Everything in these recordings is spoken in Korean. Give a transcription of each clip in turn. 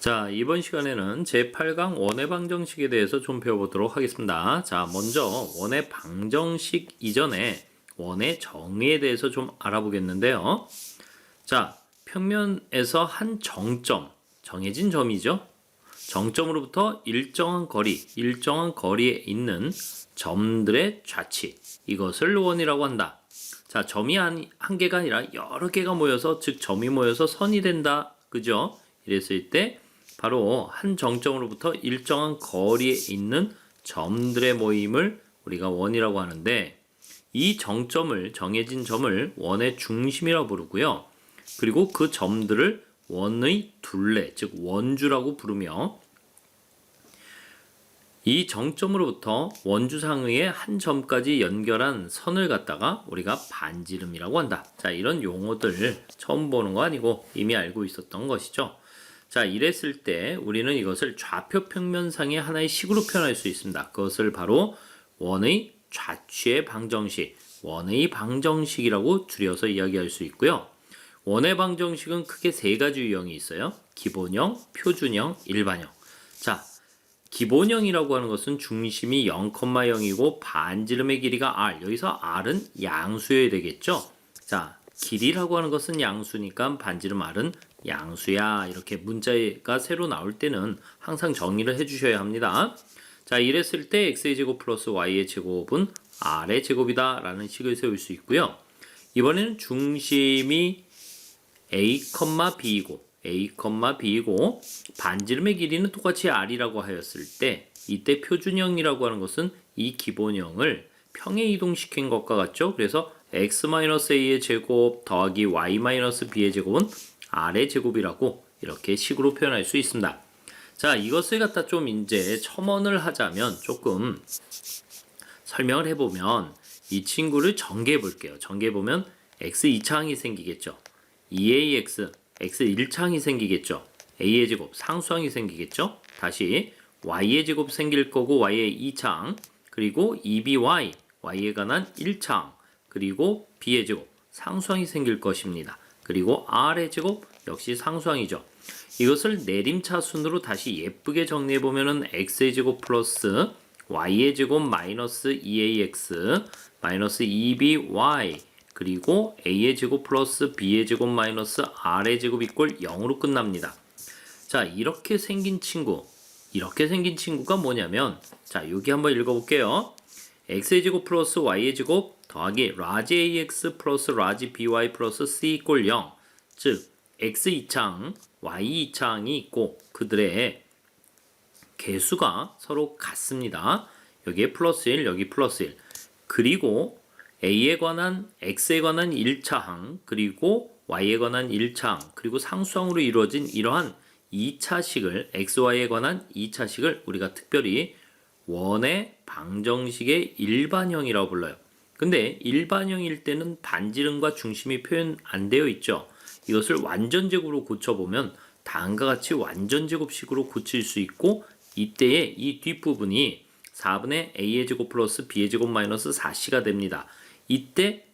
자, 이번 시간에는 제8강 원의 방정식에 대해서 좀 배워보도록 하겠습니다. 자, 먼저 원의 방정식 이전에 원의 정의에 대해서 좀 알아보겠는데요. 자, 평면에서 한 정점, 정해진 점이죠. 정점으로부터 일정한 거리에 있는 점들의 좌치, 이것을 원이라고 한다. 자, 점이 한 개가 아니라 여러 개가 모여서, 즉 점이 모여서 선이 된다. 그죠? 이랬을 때 바로 한 정점으로부터 일정한 거리에 있는 점들의 모임을 우리가 원이라고 하는데, 이 정점을, 정해진 점을 원의 중심이라고 부르고요. 그리고 그 점들을 원의 둘레, 즉 원주라고 부르며, 이 정점으로부터 원주 상위의 한 점까지 연결한 선을 갖다가 우리가 반지름이라고 한다. 자, 이런 용어들 처음 보는 거 아니고 이미 알고 있었던 것이죠. 자, 이랬을 때 우리는 이것을 좌표 평면상의 하나의 식으로 표현할 수 있습니다. 그것을 바로 원의 좌취의 방정식, 원의 방정식이라고 줄여서 이야기할 수 있고요. 원의 방정식은 크게 세 가지 유형이 있어요. 기본형, 표준형, 일반형. 자, 기본형이라고 하는 것은 중심이 0,0이고 반지름의 길이가 r, 여기서 r은 양수여야 되겠죠. 자, 길이라고 하는 것은 양수니까 반지름 r은 양수야. 이렇게 문자가 새로 나올 때는 항상 정의를 해주셔야 합니다. 자, 이랬을 때 x의 제곱 플러스 y의 제곱은 r의 제곱이다 라는 식을 세울 수 있고요. 이번에는 중심이 a,b이고 반지름의 길이는 똑같이 r이라고 하였을 때, 이때 표준형이라고 하는 것은 이 기본형을 평에 이동시킨 것과 같죠. 그래서 x-a의 제곱 더하기 y-b의 제곱은 r의 제곱이라고 이렇게 식으로 표현할 수 있습니다. 자, 이것을 갖다 좀 이제 첨언을 하자면, 조금 설명을 해보면 이 친구를 전개해 볼게요. 전개해 보면 x 2차항이 생기겠죠. 2ax, x 1차항이 생기겠죠. a의 제곱 상수항이 생기겠죠. 다시 y의 제곱 생길 거고 y의 2차항, 그리고 2by, y에 관한 1차항, 그리고 b의 제곱 상수항이 생길 것입니다. 그리고 r의 제곱 역시 상수항이죠. 이것을 내림차순으로 다시 예쁘게 정리해보면은 x의 제곱 플러스 y의 제곱 마이너스 2ax 마이너스 2by, 그리고 a의 제곱 플러스 b의 제곱 마이너스 r의 제곱 이꼴 0으로 끝납니다. 자, 이렇게 생긴 친구가 뭐냐면, 자, 여기 한번 읽어볼게요. x의 제곱 플러스 y의 제곱 더하기 라지 ax 플러스 라지 by 플러스 c 이꼴 0. 즉 x 2차항, y 2차항이 있고 그들의 개수가 서로 같습니다. 여기에 플러스 1, 여기 플러스 1. 그리고 a에 관한, x에 관한 1차항, 그리고 y에 관한 1차항, 그리고 상수항으로 이루어진 이러한 2차식을, xy에 관한 2차식을 우리가 특별히 원의 방정식의 일반형이라고 불러요. 근데 일반형일 때는 반지름과 중심이 표현 안 되어 있죠. 이것을 완전제곱으로 고쳐보면 다음과 같이 완전제곱식으로 고칠 수 있고, 이때에 이 뒷부분이 4분의 a의 제곱 플러스 b의 제곱 마이너스 4c가 됩니다. 이때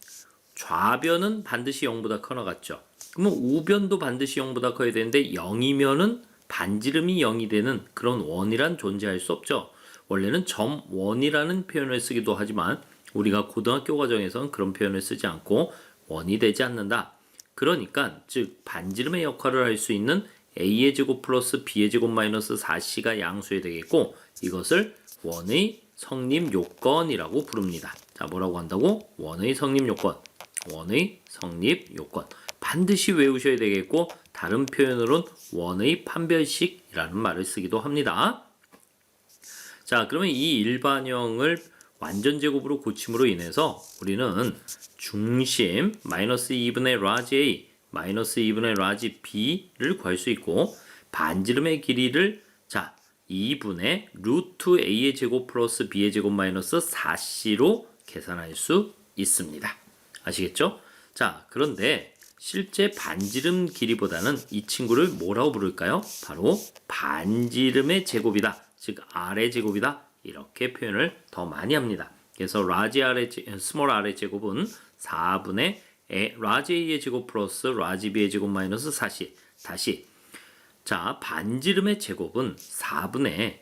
좌변은 반드시 0보다 커 나갔죠. 그러면 우변도 반드시 0보다 커야 되는데 0이면은 반지름이 0이 되는 그런 원이란 존재할 수 없죠. 원래는 점원이라는 표현을 쓰기도 하지만 우리가 고등학교 과정에서는 그런 표현을 쓰지 않고 원이 되지 않는다. 그러니까 즉 반지름의 역할을 할 수 있는 a의 제곱 플러스 b의 제곱 마이너스 4c가 양수해야 되겠고, 이것을 원의 성립 요건이라고 부릅니다. 자, 뭐라고 한다고? 원의 성립 요건. 원의 성립 요건. 반드시 외우셔야 되겠고, 다른 표현으로는 원의 판별식이라는 말을 쓰기도 합니다. 자, 그러면 이 일반형을 완전제곱으로 고침으로 인해서 우리는 중심 마이너스 2분의 라지 a 마이너스 2분의 라지 b를 구할 수 있고, 반지름의 길이를, 자, 2분의 루트 a의 제곱 플러스 b의 제곱 마이너스 4c로 계산할 수 있습니다. 아시겠죠? 자, 그런데 실제 반지름 길이보다는 이 친구를 뭐라고 부를까요? 바로 반지름의 제곱이다. 즉 r의 제곱이다. 이렇게 표현을 더 많이 합니다. 그래서 라지 r의 스몰 r의 제곱은 4분의 라지 a의 제곱 플러스 라지 b의 제곱 마이너스 4c. 다시, 자, 반지름의 제곱은 4분의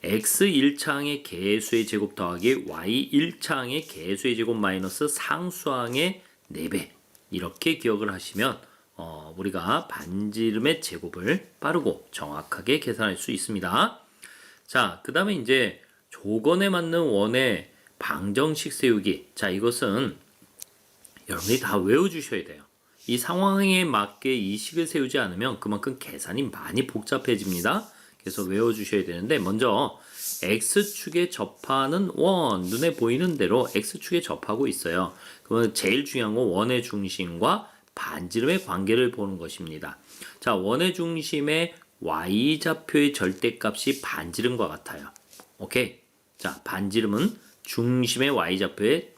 x 1차항의 개수의 제곱 더하기 y 1차항의 개수의 제곱 마이너스 상수항의 4배. 이렇게 기억을 하시면 우리가 반지름의 제곱을 빠르고 정확하게 계산할 수 있습니다. 자, 그 다음에 이제 조건에 맞는 원의 방정식 세우기. 자, 이것은 여러분들이 다 외워주셔야 돼요. 이 상황에 맞게 이 식을 세우지 않으면 그만큼 계산이 많이 복잡해집니다. 그래서 외워주셔야 되는데, 먼저 x축에 접하는 원, 눈에 보이는 대로 x축에 접하고 있어요. 그러면 제일 중요한 건 원의 중심과 반지름의 관계를 보는 것입니다. 자, 원의 중심의 y좌표의 절대값이 반지름과 같아요. 오케이. 자, 반지름은 중심의 y좌표의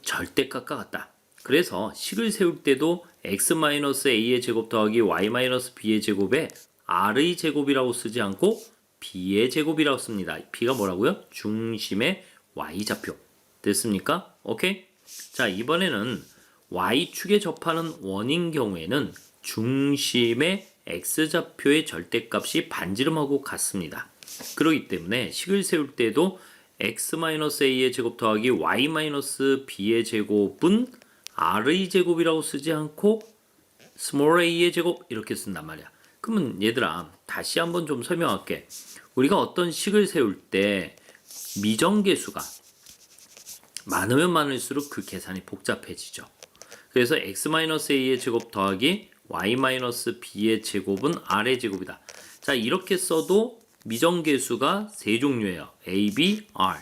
절대값과 같다. 그래서 식을 세울 때도 x-a의 제곱 더하기 y-b의 제곱에 r의 제곱이라고 쓰지 않고 b의 제곱이라고 씁니다. b가 뭐라고요? 중심의 y좌표. 됐습니까? 오케이? 자, 이번에는 y축에 접하는 원인 경우에는 중심의 x좌표의 절대값이 반지름하고 같습니다. 그렇기 때문에 식을 세울 때도 x-a의 제곱 더하기 y-b의 제곱은 r의 제곱이라고 쓰지 않고 small a의 제곱 이렇게 쓴단 말이야. 그러면 얘들아, 다시 한번 좀 설명할게. 우리가 어떤 식을 세울 때 미정계수가 많으면 많을수록 그 계산이 복잡해지죠. 그래서 x-a의 제곱 더하기 y-b의 제곱은 r의 제곱이다. 자, 이렇게 써도 미정계수가 세 종류예요. a, b, r.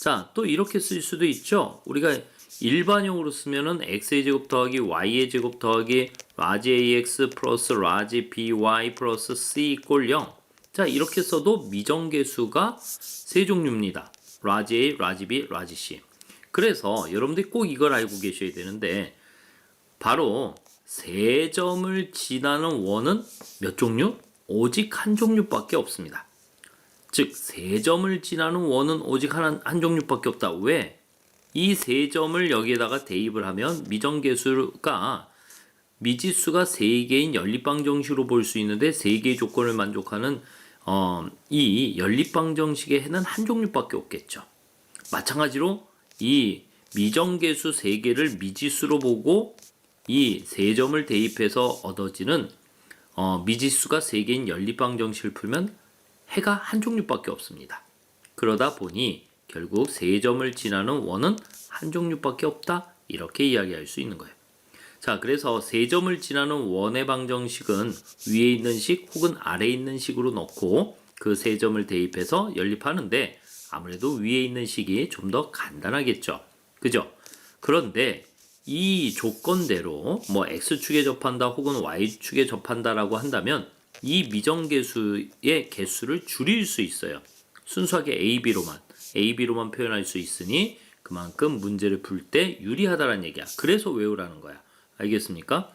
자, 또 이렇게 쓸 수도 있죠. 우리가 일반형으로 쓰면은 x의 제곱 더하기 y의 제곱 더하기 라지 ax 플러스 라지 by 플러스 c 이꼴 0. 자, 이렇게 써도 미정계수가 세 종류입니다. 라지 a, 라지 b, 라지 c. 그래서 여러분들이 꼭 이걸 알고 계셔야 되는데, 바로 세 점을 지나는 원은 몇 종류? 오직 한 종류밖에 없습니다. 즉, 세 점을 지나는 원은 오직 한 종류밖에 없다. 왜? 이 세 점을 여기에다가 대입을 하면 미정계수가 미지수가 3개인 연립방정식으로 볼 수 있는데 3개의 조건을 만족하는 이 연립방정식의 해는 한 종류밖에 없겠죠. 마찬가지로 이 미정계수 3개를 미지수로 보고 이 세 점을 대입해서 얻어지는 미지수가 3개인 연립방정식을 풀면 해가 한 종류밖에 없습니다. 그러다 보니 결국 세 점을 지나는 원은 한 종류밖에 없다. 이렇게 이야기할 수 있는 거예요. 자, 그래서 세 점을 지나는 원의 방정식은 위에 있는 식 혹은 아래에 있는 식으로 넣고 그 세 점을 대입해서 연립하는데 아무래도 위에 있는 식이 좀 더 간단하겠죠. 그죠? 그런데 이 조건대로 뭐 x축에 접한다 혹은 y축에 접한다라고 한다면 이 미정계수의 개수를 줄일 수 있어요. 순수하게 AB로만 표현할 수 있으니 그만큼 문제를 풀 때 유리하다라는 얘기야. 그래서 외우라는 거야. 알겠습니까?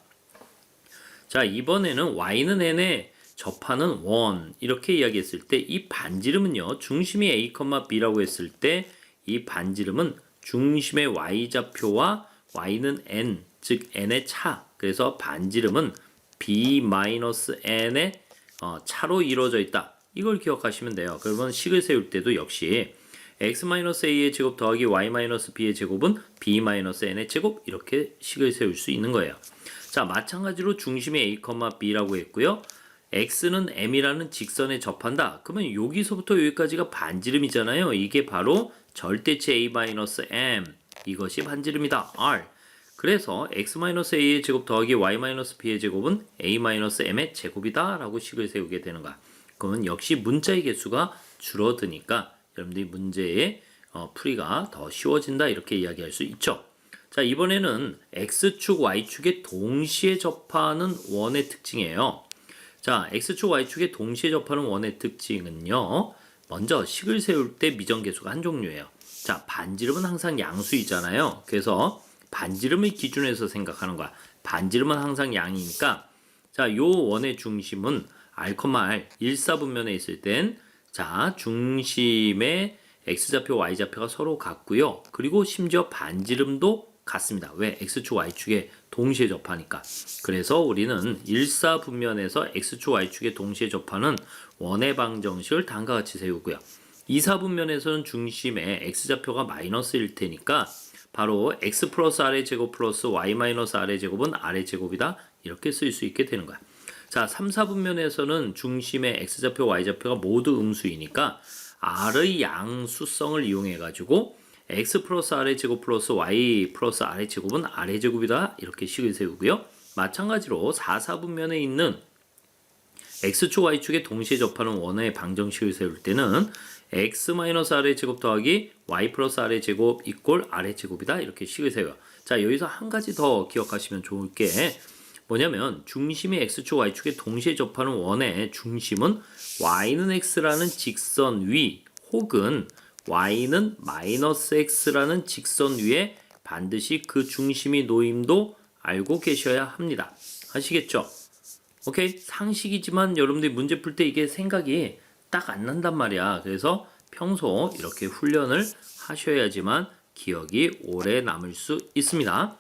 자, 이번에는 y는 n에 접하는 원 이렇게 이야기했을 때 이 반지름은요. 중심이 a, b라고 했을 때 이 반지름은 중심의 y좌표와 y는 n, 즉 n의 차. 그래서 반지름은 b-n의 차로 이루어져 있다. 이걸 기억하시면 돼요. 그러면 식을 세울 때도 역시 x-a의 제곱 더하기 y-b의 제곱은 b-n의 제곱 이렇게 식을 세울 수 있는 거예요. 자, 마찬가지로 중심이 a, b라고 했고요. x는 m이라는 직선에 접한다. 그러면 여기서부터 여기까지가 반지름이잖아요. 이게 바로 절대치 a-m. 이것이 반지름이다. r. 그래서 x-a의 제곱 더하기 y-b의 제곱은 a-m의 제곱이다 라고 식을 세우게 되는 거야. 그러면 역시 문자의 개수가 줄어드니까 여러분들이 문제의 풀이가 더 쉬워진다 이렇게 이야기할 수 있죠. 자, 이번에는 x축, y축에 동시에 접하는 원의 특징이에요. 자, x축, y축에 동시에 접하는 원의 특징은요. 먼저 식을 세울 때 미정계수가 한 종류예요. 자, 반지름은 항상 양수이잖아요. 그래서 반지름을 기준해서 생각하는 거야. 반지름은 항상 양이니까 자, 요 원의 중심은 r, 1사분면에 있을 땐 자, 중심의 x좌표, y좌표가 서로 같고요. 그리고 심지어 반지름도 같습니다. 왜? x축, y축에 동시에 접하니까. 그래서 우리는 일사분면에서 x축 y축의 동시에 접하는 원의 방정식을 다음과 같이 세우고요. 이사분면에서는 중심에 x좌표가 마이너스일 테니까 바로 x 플러스 r의 제곱 플러스 y 마이너스 r의 제곱은 r의 제곱이다. 이렇게 쓸 수 있게 되는 거야. 자, 3, 4분면에서는 중심의 x좌표, y좌표가 모두 음수이니까 r의 양수성을 이용해 가지고 x 플러스 r의 제곱 플러스 y 플러스 r의 제곱은 r의 제곱이다. 이렇게 식을 세우고요. 마찬가지로 4, 4분면에 있는 x축, y축에 동시에 접하는 원의 방정식을 세울 때는 x-r의 제곱 더하기 y 플러스 r의 제곱 이꼴 r의 제곱이다. 이렇게 식을 세워요. 자, 여기서 한 가지 더 기억하시면 좋을 게 뭐냐면 중심이 x축, y축에 동시에 접하는 원의 중심은 y는 x라는 직선 위 혹은 y는 마이너스 x라는 직선 위에 반드시 그 중심이 놓임도 알고 계셔야 합니다. 아시겠죠? 오케이? 상식이지만 여러분들이 문제 풀 때 이게 생각이 딱 안 난단 말이야. 그래서 평소 이렇게 훈련을 하셔야지만 기억이 오래 남을 수 있습니다.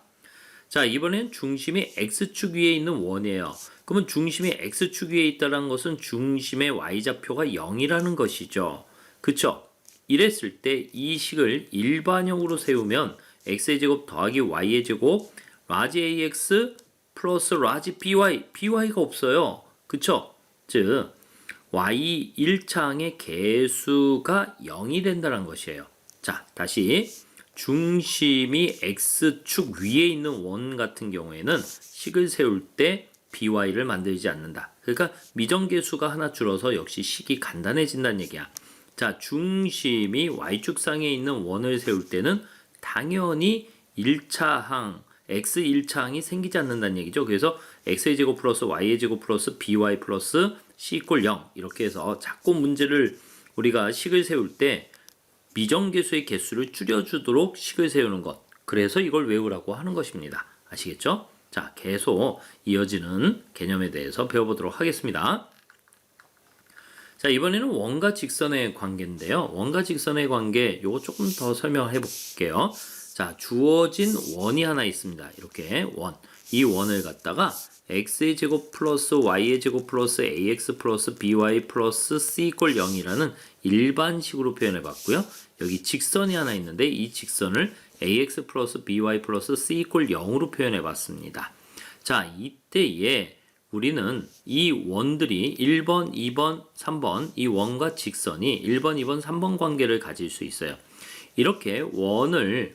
자, 이번엔 중심이 x축 위에 있는 원이에요. 그러면 중심이 x축 위에 있다는 것은 중심의 y좌표가 0이라는 것이죠. 그쵸? 이랬을 때 이 식을 일반형으로 세우면 x의 제곱 더하기 y의 제곱 라지 ax 플러스 라지 by가 없어요. 그쵸? 즉 y 1창의 개수가 0이 된다는 것이에요. 자, 다시 중심이 x축 위에 있는 원 같은 경우에는 식을 세울 때 by를 만들지 않는다. 그러니까 미정계수가 하나 줄어서 역시 식이 간단해진다는 얘기야. 자, 중심이 y축상에 있는 원을 세울 때는 당연히 1차항 x 1차항이 생기지 않는다는 얘기죠. 그래서 x의 제곱 플러스 y의 제곱 플러스 by 플러스 c 이꼴 0 이렇게 해서 자꾸 문제를 우리가 식을 세울 때 미정계수의 개수를 줄여주도록 식을 세우는 것. 그래서 이걸 외우라고 하는 것입니다. 아시겠죠? 자, 계속 이어지는 개념에 대해서 배워보도록 하겠습니다. 자, 이번에는 원과 직선의 관계인데요. 원과 직선의 관계 요거 조금 더 설명해 볼게요. 자, 주어진 원이 하나 있습니다. 이렇게 원. 이 원을 갖다가 x의 제곱 플러스 y의 제곱 플러스 ax 플러스 by 플러스 c 이꼴 0이라는 일반식으로 표현해 봤고요. 여기 직선이 하나 있는데 이 직선을 ax 플러스 by 플러스 c 이꼴 0으로 표현해 봤습니다. 자, 이때에 우리는 이 원들이 1번, 2번, 3번 이 원과 직선이 1번, 2번, 3번 관계를 가질 수 있어요. 이렇게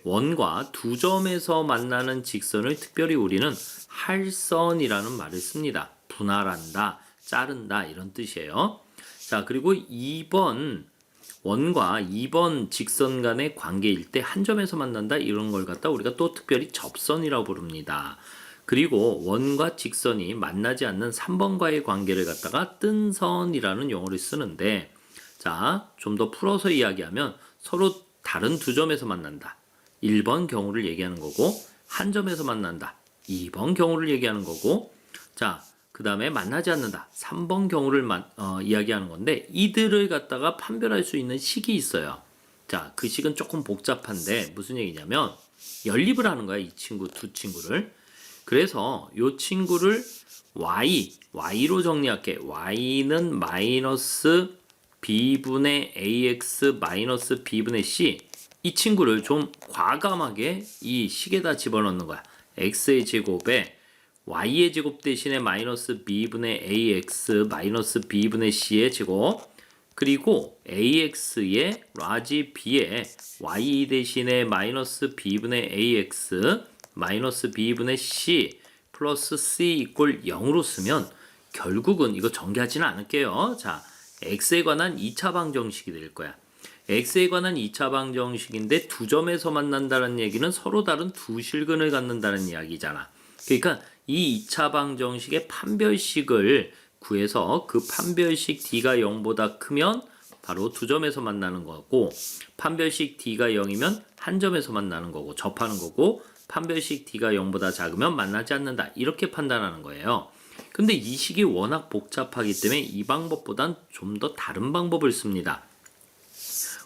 원과 두 점에서 만나는 직선을 특별히 우리는 할선이라는 말을 씁니다. 분할한다, 자른다 이런 뜻이에요. 자, 그리고 2번 원과 2번 직선 간의 관계일 때 한 점에서 만난다 이런 걸 갖다 우리가 또 특별히 접선이라고 부릅니다. 그리고 원과 직선이 만나지 않는 3번과의 관계를 갖다가 뜬선이라는 용어를 쓰는데 자, 좀 더 풀어서 이야기하면 서로 다른 두 점에서 만난다. 1번 경우를 얘기하는 거고 한 점에서 만난다. 2번 경우를 얘기하는 거고 자, 그 다음에 만나지 않는다. 3번 경우를 이야기하는 건데 이들을 갖다가 판별할 수 있는 식이 있어요. 자, 그 식은 조금 복잡한데 무슨 얘기냐면 연립을 하는 거야. 이 친구 두 친구를. 그래서 이 친구를 y로 정리할게. y는 마이너스 b분의 ax 마이너스 b분의 c 이 친구를 좀 과감하게 이 식에다 집어넣는 거야. x의 제곱에 y의 제곱 대신에 마이너스 b분의 ax 마이너스 b분의 c의 제곱 그리고 ax의 라지 b에 y 대신에 마이너스 b분의 ax 마이너스 b분의 c 플러스 c 이꼴 0으로 쓰면 결국은 이거 전개하지는 않을게요. 자, x에 관한 2차 방정식이 될 거야. x에 관한 2차 방정식인데 두 점에서 만난다는 얘기는 서로 다른 두 실근을 갖는다는 이야기잖아. 그러니까 이 2차 방정식의 판별식을 구해서 그 판별식 d가 0보다 크면 바로 두 점에서 만나는 거고 판별식 d가 0이면 한 점에서 만나는 거고 접하는 거고 판별식 d가 0보다 작으면 만나지 않는다. 이렇게 판단하는 거예요. 근데 이 식이 워낙 복잡하기 때문에 이 방법보단 좀 더 다른 방법을 씁니다.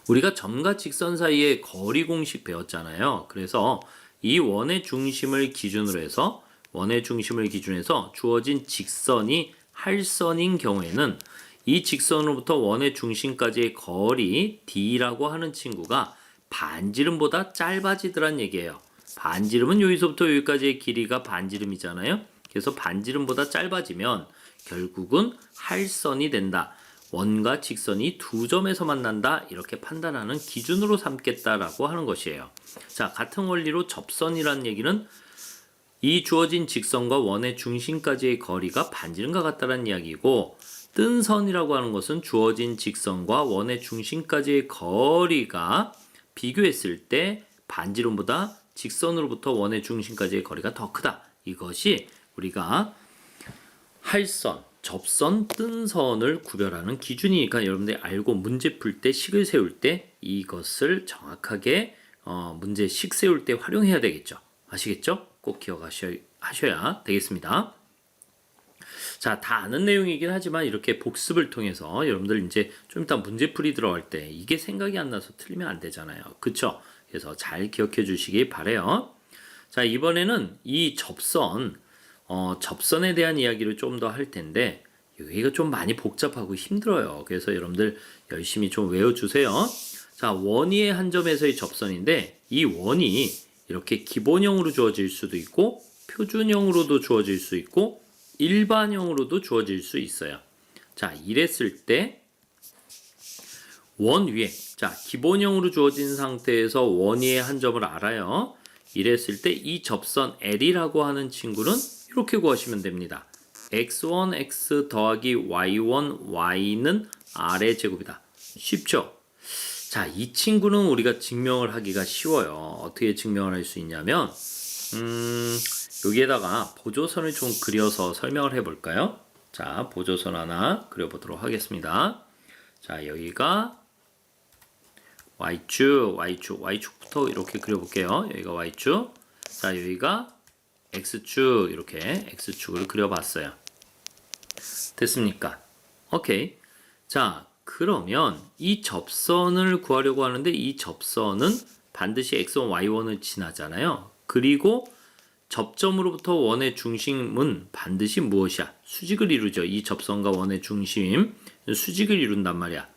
우리가 점과 직선 사이의 거리 공식 배웠잖아요. 그래서 이 원의 중심을 기준으로 해서 원의 중심을 기준해서 주어진 직선이 할선인 경우에는 이 직선으로부터 원의 중심까지의 거리 D라고 하는 친구가 반지름보다 짧아지더란 얘기예요. 반지름은 여기서부터 여기까지의 길이가 반지름이잖아요. 그래서 반지름보다 짧아지면 결국은 할선이 된다. 원과 직선이 두 점에서 만난다. 이렇게 판단하는 기준으로 삼겠다라고 하는 것이에요. 자, 같은 원리로 접선이라는 얘기는 이 주어진 직선과 원의 중심까지의 거리가 반지름과 같다는 이야기고, 뜬 선이라고 하는 것은 주어진 직선과 원의 중심까지의 거리가 비교했을 때 반지름보다 직선으로부터 원의 중심까지의 거리가 더 크다. 이것이 우리가 할선, 접선, 뜬 선을 구별하는 기준이니까 여러분들이 알고 문제 풀 때 식을 세울 때 이것을 정확하게 문제 식 세울 때 활용해야 되겠죠. 아시겠죠? 꼭 기억하셔야 되겠습니다. 자, 다 아는 내용이긴 하지만 이렇게 복습을 통해서 여러분들 이제 좀 이따 문제풀이 들어갈 때 이게 생각이 안 나서 틀리면 안 되잖아요. 그쵸? 그래서 잘 기억해 주시기 바래요. 자, 이번에는 이 접선에 대한 이야기를 좀 더 할 텐데 여기가 좀 많이 복잡하고 힘들어요. 그래서 여러분들 열심히 좀 외워주세요. 자, 원위의 한 점에서의 접선인데 이 원이 이렇게 기본형으로 주어질 수도 있고 표준형으로도 주어질 수 있고 일반형으로도 주어질 수 있어요. 자, 이랬을 때 원 위에, 자, 기본형으로 주어진 상태에서 원위의 한 점을 알아요. 이랬을 때 이 접선 L이라고 하는 친구는 이렇게 구하시면 됩니다. x1, x 더하기 y1, y는 r의 제곱이다. 쉽죠? 자, 이 친구는 우리가 증명을 하기가 쉬워요. 어떻게 증명을 할 수 있냐면 여기에다가 보조선을 좀 그려서 설명을 해볼까요? 자, 보조선 하나 그려보도록 하겠습니다. 자, 여기가 Y축부터 이렇게 그려볼게요. 여기가 Y축. 자, 여기가 X축, 이렇게 X축을 그려봤어요. 됐습니까? 오케이. 자, 그러면 이 접선을 구하려고 하는데 이 접선은 반드시 X1, Y1을 지나잖아요. 그리고 접점으로부터 원의 중심은 반드시 무엇이야? 수직을 이루죠. 이 접선과 원의 중심, 수직을 이룬단 말이야.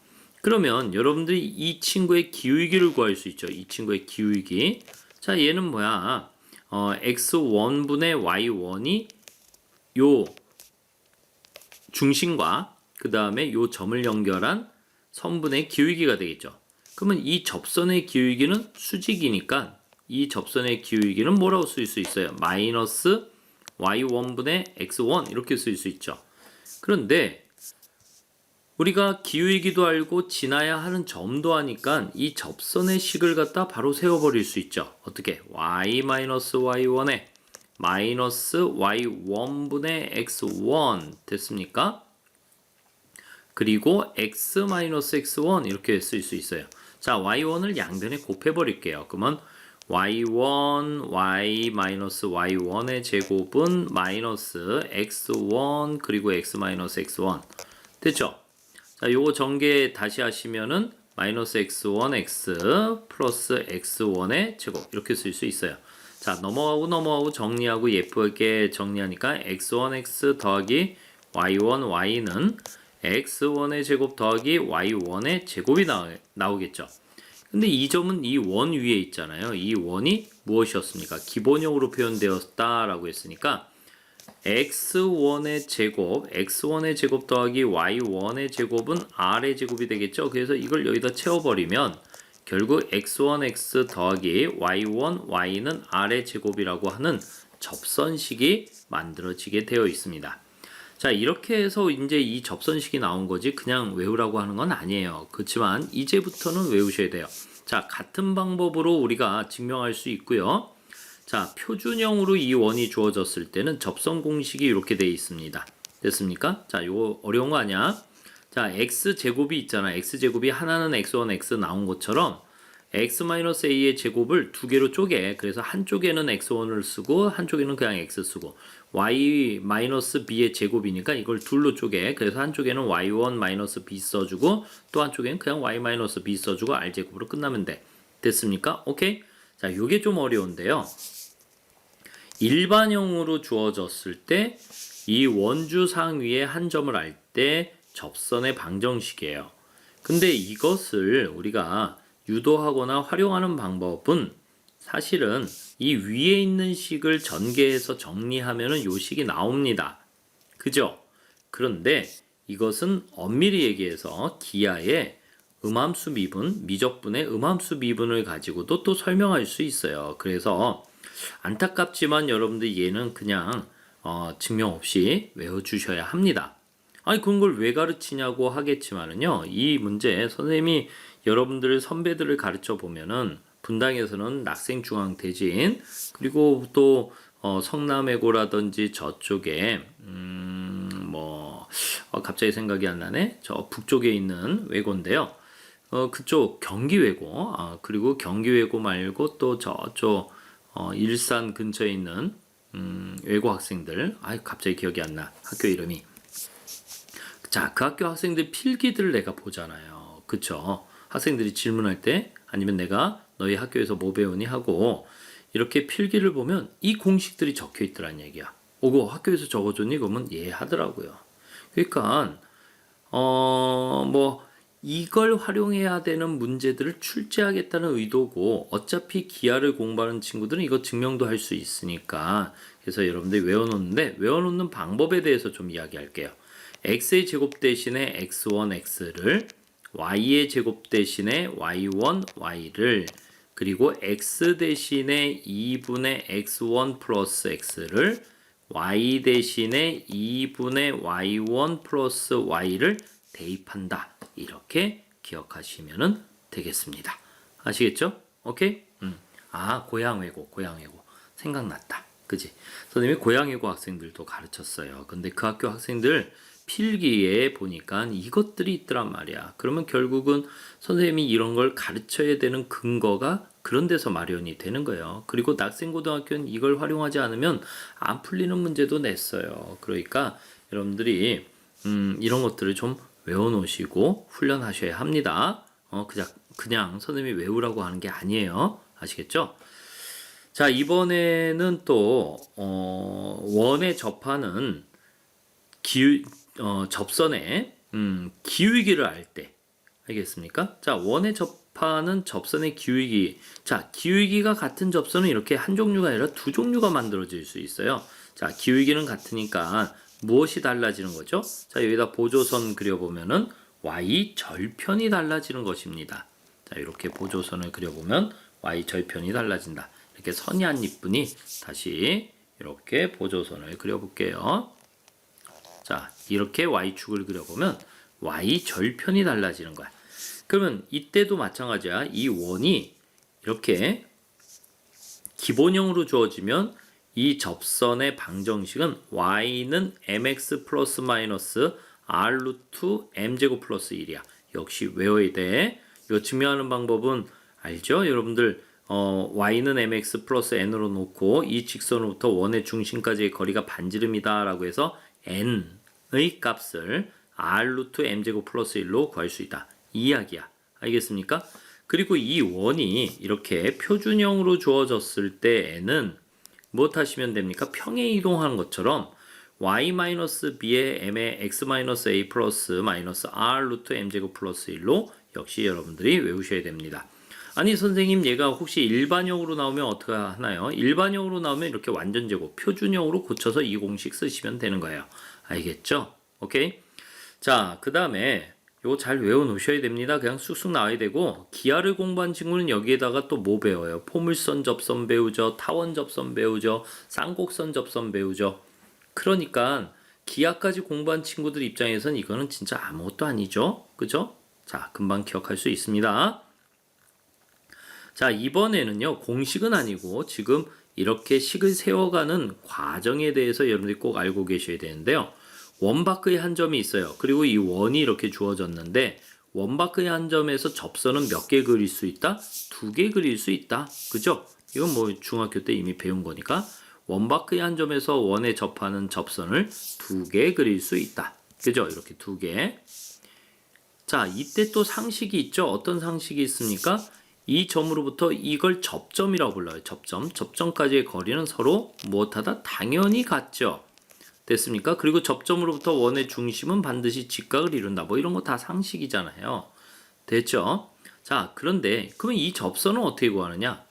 그러면 여러분들이 이 친구의 기울기를 구할 수 있죠. 이 친구의 기울기. 자, 얘는 뭐야? x1분의 y1이 요 중심과 그 다음에 요 점을 연결한 선분의 기울기가 되겠죠. 그러면 이 접선의 기울기는 수직이니까 이 접선의 기울기는 뭐라고 쓸 수 있어요? 마이너스 y1분의 x1 이렇게 쓸 수 있죠. 그런데 우리가 기울기도 알고 지나야 하는 점도 하니까 이 접선의 식을 갖다 바로 세워버릴 수 있죠. 어떻게? y-y1에 마이너스 y1분의 x1 됐습니까? 그리고 x-x1 이렇게 쓸 수 있어요. 자, y1을 양변에 곱해버릴게요. 그러면 y1, y-y1의 제곱은 마이너스 x1 그리고 x-x1 됐죠? 자, 요거 전개 다시 하시면은 마이너스 x1 x 플러스 x1의 제곱 이렇게 쓸 수 있어요. 자, 넘어가고 정리하고 예쁘게 정리하니까 x1 x 더하기 y1 y는 x1의 제곱 더하기 y1의 제곱이 나오겠죠. 근데 이 점은 이 원 위에 있잖아요. 이 원이 무엇이었습니까? 기본형으로 표현되었다라고 했으니까 x1의 제곱 더하기 y1의 제곱은 r의 제곱이 되겠죠. 그래서 이걸 여기다 채워버리면 결국 x1x 더하기 y1 y는 r의 제곱이라고 하는 접선식이 만들어지게 되어 있습니다. 자, 이렇게 해서 이제 이 접선식이 나온 거지 그냥 외우라고 하는 건 아니에요. 그렇지만 이제부터는 외우셔야 돼요. 자, 같은 방법으로 우리가 증명할 수 있고요. 자, 표준형으로 이 원이 주어졌을 때는 접선 공식이 이렇게 되어 있습니다. 됐습니까? 자, 이거 어려운 거 아니야? 자, x제곱이 있잖아. x제곱이 하나는 x1, x 나온 것처럼 x-a의 제곱을 두 개로 쪼개. 그래서 한쪽에는 x1을 쓰고 한쪽에는 그냥 x 쓰고 y-b의 제곱이니까 이걸 둘로 쪼개. 그래서 한쪽에는 y1-b 써주고 또 한쪽에는 그냥 y-b 써주고 r제곱으로 끝나면 돼. 됐습니까? 오케이? 자, 요게 좀 어려운데요. 일반형으로 주어졌을 때 이 원주 상위에 한 점을 알 때 접선의 방정식이에요. 근데 이것을 우리가 유도하거나 활용하는 방법은 사실은 이 위에 있는 식을 전개해서 정리하면은 요 식이 나옵니다. 그죠? 그런데 이것은 엄밀히 얘기해서 기하의 음함수 미분, 미적분의 음함수 미분을 가지고도 또 설명할 수 있어요. 그래서 안타깝지만 여러분들 얘는 그냥 증명 없이 외워주셔야 합니다. 아니 그런 걸 왜 가르치냐고 하겠지만은요, 이 문제 선생님이 여러분들 선배들을 가르쳐 보면은 분당에서는 낙생중앙대진 그리고 또 성남외고라든지 저쪽에 갑자기 생각이 안 나네. 저 북쪽에 있는 외고인데요. 그쪽 경기외고, 그리고 경기외고 말고 또 저쪽 일산 근처에 있는 외고 학생들, 갑자기 기억이 안 나. 학교 이름이. 자, 그 학교 학생들 필기들을 내가 보잖아요. 그쵸? 학생들이 질문할 때 아니면 내가 너희 학교에서 뭐 배우니 하고 이렇게 필기를 보면 이 공식들이 적혀 있더란 얘기야. 오고 학교에서 적어줬니? 그러면 예 하더라고요. 그러니까 이걸 활용해야 되는 문제들을 출제하겠다는 의도고 어차피 기하를 공부하는 친구들은 이거 증명도 할 수 있으니까 그래서 여러분들이 외워놓는데 외워놓는 방법에 대해서 좀 이야기할게요. x의 제곱 대신에 x1, x를 y의 제곱 대신에 y1, y를 그리고 x 대신에 2분의 x1 플러스 x를 y 대신에 2분의 y1 플러스 y를 대입한다. 이렇게 기억하시면 되겠습니다. 아시겠죠? 오케이? 고양외고. 생각났다. 그지? 선생님이 고양외고 학생들도 가르쳤어요. 근데 그 학교 학생들 필기에 보니까 이것들이 있더란 말이야. 그러면 결국은 선생님이 이런 걸 가르쳐야 되는 근거가 그런 데서 마련이 되는 거예요. 그리고 낙생고등학교는 이걸 활용하지 않으면 안 풀리는 문제도 냈어요. 그러니까 여러분들이 이런 것들을 좀 외워놓으시고 훈련하셔야 합니다. 그냥 선생님이 외우라고 하는 게 아니에요. 아시겠죠? 자, 이번에는 또 원에 접하는 접선의 기울기를 알 때 알겠습니까? 자, 원에 접하는 접선의 기울기. 자, 기울기가 같은 접선은 이렇게 한 종류가 아니라 두 종류가 만들어질 수 있어요. 자, 기울기는 같으니까 무엇이 달라지는 거죠? 자, 여기다 보조선 그려보면은 y 절편이 달라지는 것입니다. 자, 이렇게 보조선을 그려보면 y 절편이 달라진다. 이렇게 선이 안 이쁘니 다시 이렇게 보조선을 그려볼게요. 자, 이렇게 y축을 그려보면 y 절편이 달라지는 거야. 그러면 이때도 마찬가지야. 이 원이 이렇게 기본형으로 주어지면 이 접선의 방정식은 y는 mx 플러스 마이너스 r 루트 m제곱 플러스 1이야. 역시 외워야 돼. 이거 증명하는 방법은 알죠? 여러분들 y는 mx 플러스 n으로 놓고 이 직선으로부터 원의 중심까지의 거리가 반지름이다 라고 해서 n의 값을 r 루트 m제곱 플러스 1로 구할 수 있다. 이 이야기야. 알겠습니까? 그리고 이 원이 이렇게 표준형으로 주어졌을 때에는 무엇 하시면 됩니까? 평행 이동하는 것처럼 y-b의 m의 x-a 플러스 마이너스 r 루트 m제곱 플러스 1로 역시 여러분들이 외우셔야 됩니다. 아니 선생님 얘가 혹시 일반형으로 나오면 어떻게 하나요? 일반형으로 나오면 이렇게 완전제곱 표준형으로 고쳐서 이 공식 쓰시면 되는 거예요. 알겠죠? 오케이? 자, 그 다음에 요거 잘 외워놓으셔야 됩니다. 그냥 쑥쑥 나와야 되고 기하를 공부한 친구는 여기에다가 또 뭐 배워요? 포물선 접선 배우죠. 타원 접선 배우죠. 쌍곡선 접선 배우죠. 그러니까 기하까지 공부한 친구들 입장에선 이거는 진짜 아무것도 아니죠. 그죠? 자, 금방 기억할 수 있습니다. 자, 이번에는요. 공식은 아니고 지금 이렇게 식을 세워가는 과정에 대해서 여러분들이 꼭 알고 계셔야 되는데요. 원 밖의 한 점이 있어요. 그리고 이 원이 이렇게 주어졌는데 원 밖의 한 점에서 접선은 몇 개 그릴 수 있다? 2개 그릴 수 있다. 그죠? 이건 뭐 중학교 때 이미 배운 거니까 원 밖의 한 점에서 원에 접하는 접선을 2개 그릴 수 있다. 그죠? 이렇게 2개. 자, 이때 또 상식이 있죠. 어떤 상식이 있습니까? 이 점으로부터 이걸 접점이라고 불러요. 접점. 접점까지의 거리는 서로 무엇하다? 당연히 같죠. 됐습니까? 그리고 접점으로부터 원의 중심은 반드시 직각을 이룬다. 뭐 이런 거 다 상식이잖아요. 됐죠? 자, 그런데 그러면 이 접선은 어떻게 구하느냐?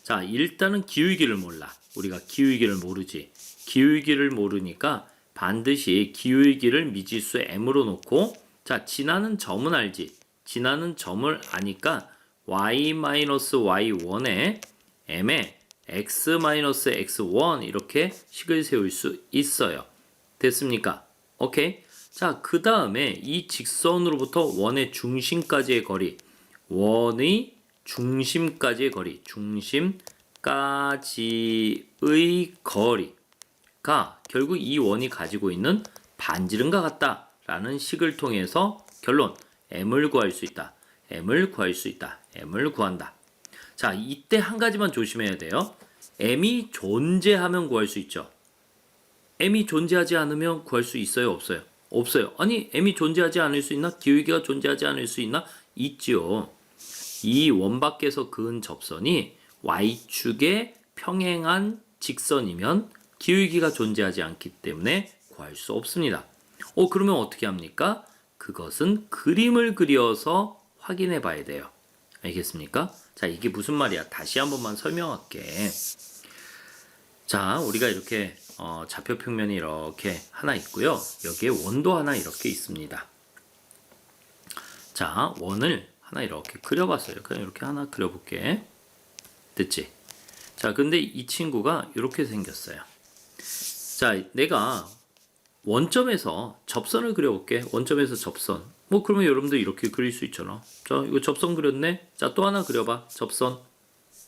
자, 일단은 기울기를 몰라. 우리가 기울기를 모르지. 기울기를 모르니까 반드시 기울기를 미지수 m으로 놓고, 자, 지나는 점은 알지. 지나는 점을 아니까 y-y1에 m에 x-x1 이렇게 식을 세울 수 있어요. 됐습니까? 오케이. 자, 그 다음에 이 직선으로부터 원의 중심까지의 거리, 원의 중심까지의 거리, 중심까지의 거리가 결국 이 원이 가지고 있는 반지름과 같다라는 식을 통해서 결론, m을 구할 수 있다. m을 구할 수 있다. m을 구한다. 자, 이때 한 가지만 조심해야 돼요. m이 존재하면 구할 수 있죠. m이 존재하지 않으면 구할 수 있어요? 없어요? 없어요. 아니, m이 존재하지 않을 수 있나? 기울기가 존재하지 않을 수 있나? 있지요. 이 원 밖에서 그은 접선이 y축에 평행한 직선이면 기울기가 존재하지 않기 때문에 구할 수 없습니다. 그러면 어떻게 합니까? 그것은 그림을 그려서 확인해 봐야 돼요. 알겠습니까? 자, 이게 무슨 말이야? 다시 한 번만 설명할게. 자, 우리가 이렇게 좌표 평면이 이렇게 하나 있고요. 여기에 원도 하나 이렇게 있습니다. 자, 원을 하나 이렇게 그려봤어요. 그냥 이렇게 하나 그려볼게. 됐지? 자, 근데 이 친구가 이렇게 생겼어요. 자, 내가 원점에서 접선을 그려볼게. 원점에서 접선. 뭐 그러면 여러분들 이렇게 그릴 수 있잖아. 자, 이거 접선 그렸네. 자, 또 하나 그려봐. 접선.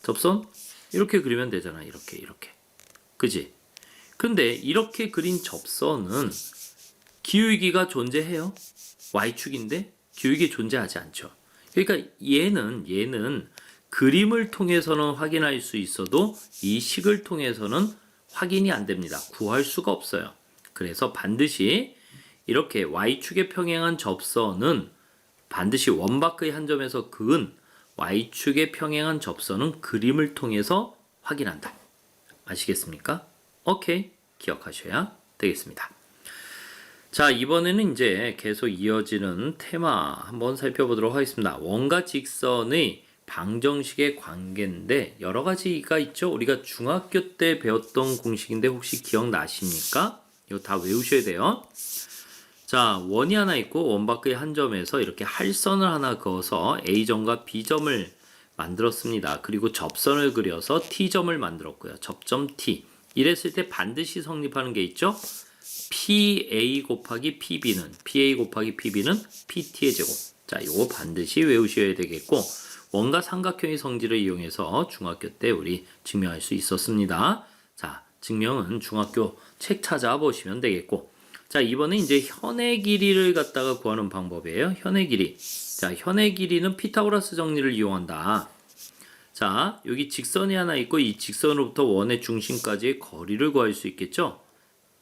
접선. 이렇게 그리면 되잖아. 이렇게. 그지? 근데 이렇게 그린 접선은 기울기가 존재해요? y축인데 기울기 존재하지 않죠. 그러니까 얘는 그림을 통해서는 확인할 수 있어도 이 식을 통해서는 확인이 안 됩니다. 구할 수가 없어요. 그래서 반드시 이렇게 y축에 평행한 접선은 반드시 원 밖의 한 점에서 그은 y축에 평행한 접선은 그림을 통해서 확인한다. 아시겠습니까? 오케이. 기억하셔야 되겠습니다. 자, 이번에는 이제 계속 이어지는 테마 한번 살펴보도록 하겠습니다. 원과 직선의 방정식의 관계인데 여러 가지가 있죠. 우리가 중학교 때 배웠던 공식인데 혹시 기억나십니까? 이거 다 외우셔야 돼요. 자, 원이 하나 있고 원 밖의 한 점에서 이렇게 할선을 하나 그어서 A점과 B점을 만들었습니다. 그리고 접선을 그려서 T점을 만들었고요. 접점 T. 이랬을 때 반드시 성립하는 게 있죠. PA 곱하기 PB는 PT의 제곱. 자, 이거 반드시 외우셔야 되겠고 원과 삼각형의 성질을 이용해서 중학교 때 우리 증명할 수 있었습니다. 자, 증명은 중학교 책 찾아보시면 되겠고 자, 이번에 이제 현의 길이를 갖다가 구하는 방법이에요. 현의 길이. 자, 현의 길이는 피타고라스 정리를 이용한다. 자, 여기 직선이 하나 있고 이 직선으로부터 원의 중심까지의 거리를 구할 수 있겠죠?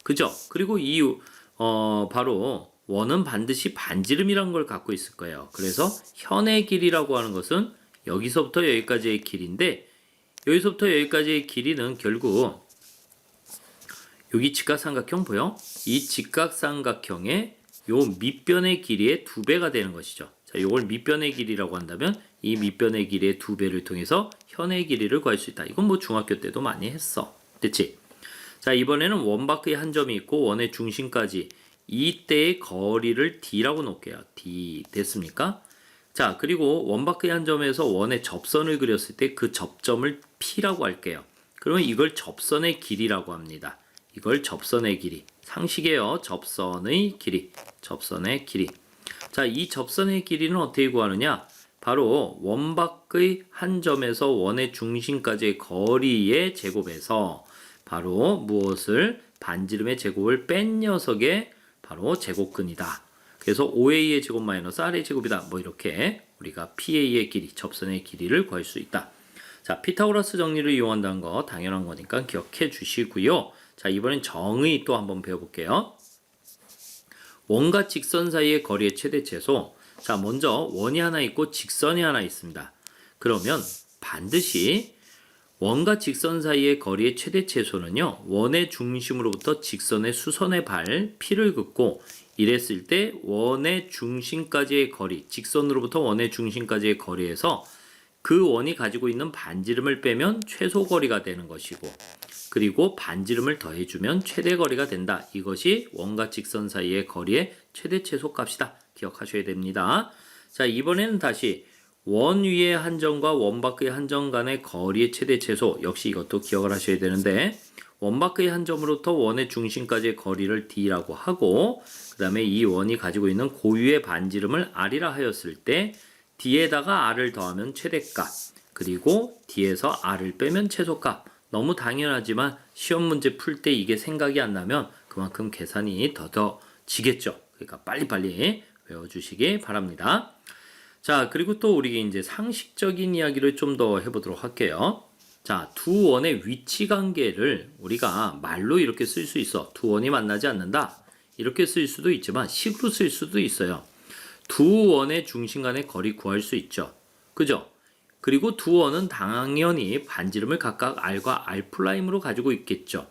그죠? 그리고 바로 원은 반드시 반지름이란 걸 갖고 있을 거예요. 그래서 현의 길이라고 하는 것은 여기서부터 여기까지의 길인데 여기서부터 여기까지의 길이는 결국 여기 직각삼각형 보여? 이 직각삼각형의 요 밑변의 길이의 2배가 되는 것이죠. 자, 요걸 밑변의 길이라고 한다면 이 밑변의 길이의 2배를 통해서 현의 길이를 구할 수 있다. 이건 뭐 중학교 때도 많이 했어. 됐지? 자, 이번에는 원 밖의 한 점이 있고 원의 중심까지 이때의 거리를 D라고 놓을게요. D 됐습니까? 자, 그리고 원 밖의 한 점에서 원의 접선을 그렸을 때 그 접점을 P라고 할게요. 그러면 이걸 접선의 길이라고 합니다. 이걸 접선의 길이. 상식이에요. 접선의 길이. 접선의 길이. 자, 이 접선의 길이는 어떻게 구하느냐? 바로 원 밖의 한 점에서 원의 중심까지의 거리의 제곱에서 바로 무엇을 반지름의 제곱을 뺀 녀석의 바로 제곱근이다. 그래서 5a의 제곱 마이너스 r의 제곱이다. 뭐 이렇게 우리가 pa의 길이, 접선의 길이를 구할 수 있다. 자, 피타고라스 정리를 이용한다는 거 당연한 거니까 기억해 주시고요. 자, 이번엔 정의 또 한번 배워볼게요. 원과 직선 사이의 거리의 최대 최소. 자, 먼저 원이 하나 있고 직선이 하나 있습니다. 그러면 반드시 원과 직선 사이의 거리의 최대 최소는요, 원의 중심으로부터 직선의 수선의 발 P를 긋고 이랬을 때 원의 중심까지의 거리, 직선으로부터 원의 중심까지의 거리에서 그 원이 가지고 있는 반지름을 빼면 최소 거리가 되는 것이고, 그리고 반지름을 더해주면 최대 거리가 된다. 이것이 원과 직선 사이의 거리의 최대 최소 값이다. 기억하셔야 됩니다. 자, 이번에는 다시 원 위의 한 점과 원 밖의 한 점 간의 거리의 최대 최소, 역시 이것도 기억을 하셔야 되는데, 원 밖의 한 점으로부터 원의 중심까지의 거리를 D라고 하고, 그 다음에 이 원이 가지고 있는 고유의 반지름을 R이라 하였을 때 D에다가 R을 더하면 최대값, 그리고 D에서 R을 빼면 최소값. 너무 당연하지만 시험 문제 풀 때 이게 생각이 안 나면 그만큼 계산이 더뎌지겠죠. 그러니까 빨리빨리 외워주시기 바랍니다. 자, 그리고 또 우리 이제 상식적인 이야기를 좀 더 해보도록 할게요. 자, 두 원의 위치 관계를 우리가 말로 이렇게 쓸 수 있어. 두 원이 만나지 않는다. 이렇게 쓸 수도 있지만 식으로 쓸 수도 있어요. 두 원의 중심 간의 거리 구할 수 있죠. 그죠? 그리고 두 원은 당연히 반지름을 각각 R과 R'으로 가지고 있겠죠.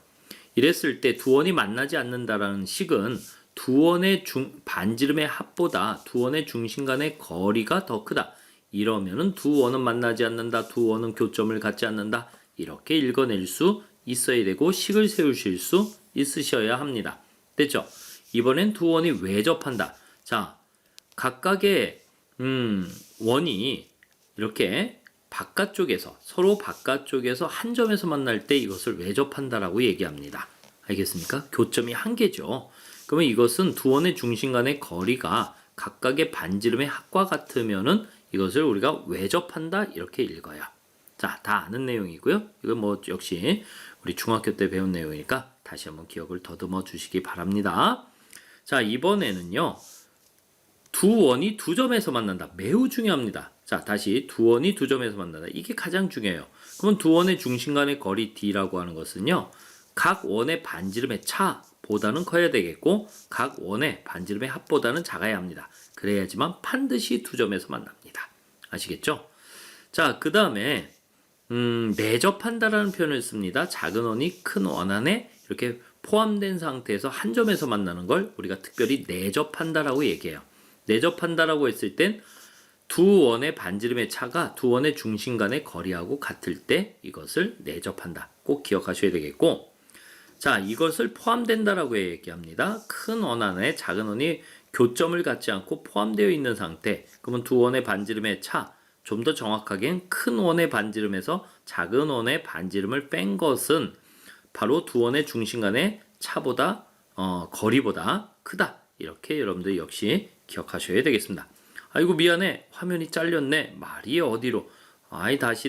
이랬을 때 두 원이 만나지 않는다라는 식은 두 원의 반지름의 합보다 두 원의 중심 간의 거리가 더 크다. 이러면은 두 원은 만나지 않는다. 두 원은 교점을 갖지 않는다. 이렇게 읽어낼 수 있어야 되고 식을 세우실 수 있으셔야 합니다. 됐죠? 이번엔 두 원이 왜 접한다. 자, 각각의 원이 이렇게 바깥쪽에서 서로 바깥쪽에서 한 점에서 만날 때 이것을 왜 접한다라고 얘기합니다. 알겠습니까? 교점이 한 개죠. 그러면 이것은 두 원의 중심 간의 거리가 각각의 반지름의 합과 같으면은 이것을 우리가 왜 접한다 이렇게 읽어요. 자, 다 아는 내용이고요. 이건 뭐 역시 우리 중학교 때 배운 내용이니까 다시 한번 기억을 더듬어 주시기 바랍니다. 자, 이번에는요. 두 원이 두 점에서 만난다. 매우 중요합니다. 자, 다시 두 원이 두 점에서 만난다. 이게 가장 중요해요. 그럼 두 원의 중심 간의 거리 D라고 하는 것은요. 각 원의 반지름의 차보다는 커야 되겠고 각 원의 반지름의 합보다는 작아야 합니다. 그래야지만 반드시 두 점에서 만납니다. 아시겠죠? 자, 그 다음에 내접한다라는 표현을 씁니다. 작은 원이 큰 원 안에 이렇게 포함된 상태에서 한 점에서 만나는 걸 우리가 특별히 내접한다라고 얘기해요. 내접한다라고 했을 땐 두 원의 반지름의 차가 두 원의 중심 간의 거리하고 같을 때 이것을 내접한다. 꼭 기억하셔야 되겠고, 자, 이것을 포함된다라고 얘기합니다. 큰 원 안에 작은 원이 교점을 갖지 않고 포함되어 있는 상태. 그러면 두 원의 반지름의 차, 좀 더 정확하게는 큰 원의 반지름에서 작은 원의 반지름을 뺀 것은 바로 두 원의 중심 간의 차보다 거리보다 크다. 이렇게 여러분들 역시 기억하셔야 되겠습니다. 아이고 미안해, 화면이 잘렸네. 말이 어디로? 아이 다시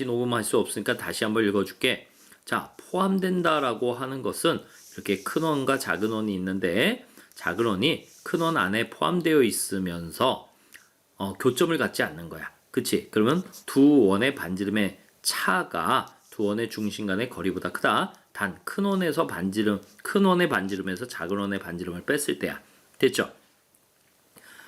녹음할 수 없으니까 다시 한번 읽어줄게. 자, 포함된다라고 하는 것은 이렇게 큰 원과 작은 원이 있는데 작은 원이 큰 원 안에 포함되어 있으면서 교점을 갖지 않는 거야. 그치? 그러면 두 원의 반지름의 차가 두 원의 중심 간의 거리보다 크다. 단 큰 원의 반지름에서 작은 원의 반지름을 뺐을 때야. 됐죠?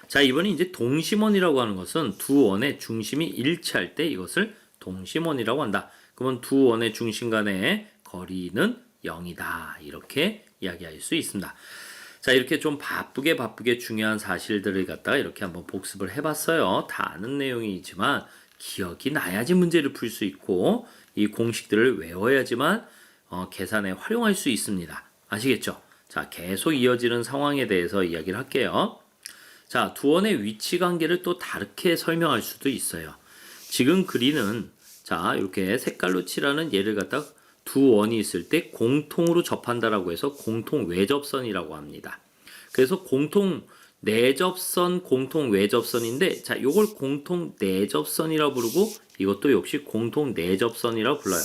자, 이번에 이제 동심원이라고 하는 것은 두 원의 중심이 일치할 때 이것을 동심원이라고 한다. 그러면 두 원의 중심 간의 거리는 0이다. 이렇게 이야기할 수 있습니다. 자, 이렇게 좀 바쁘게 중요한 사실들을 갖다가 이렇게 한번 복습을 해봤어요. 다 아는 내용이지만 기억이 나야지 문제를 풀 수 있고 이 공식들을 외워야지만 계산에 활용할 수 있습니다. 아시겠죠? 자, 계속 이어지는 상황에 대해서 이야기를 할게요. 자, 두 원의 위치 관계를 또 다르게 설명할 수도 있어요. 지금 그리는 자, 이렇게 색깔로 칠하는 예를 갖다가 두 원이 있을 때 공통으로 접한다라고 해서 공통 외접선이라고 합니다. 그래서 공통 내접선, 공통 외접선인데 자, 요걸 공통 내접선이라고 부르고 이것도 역시 공통 내접선이라고 불러요.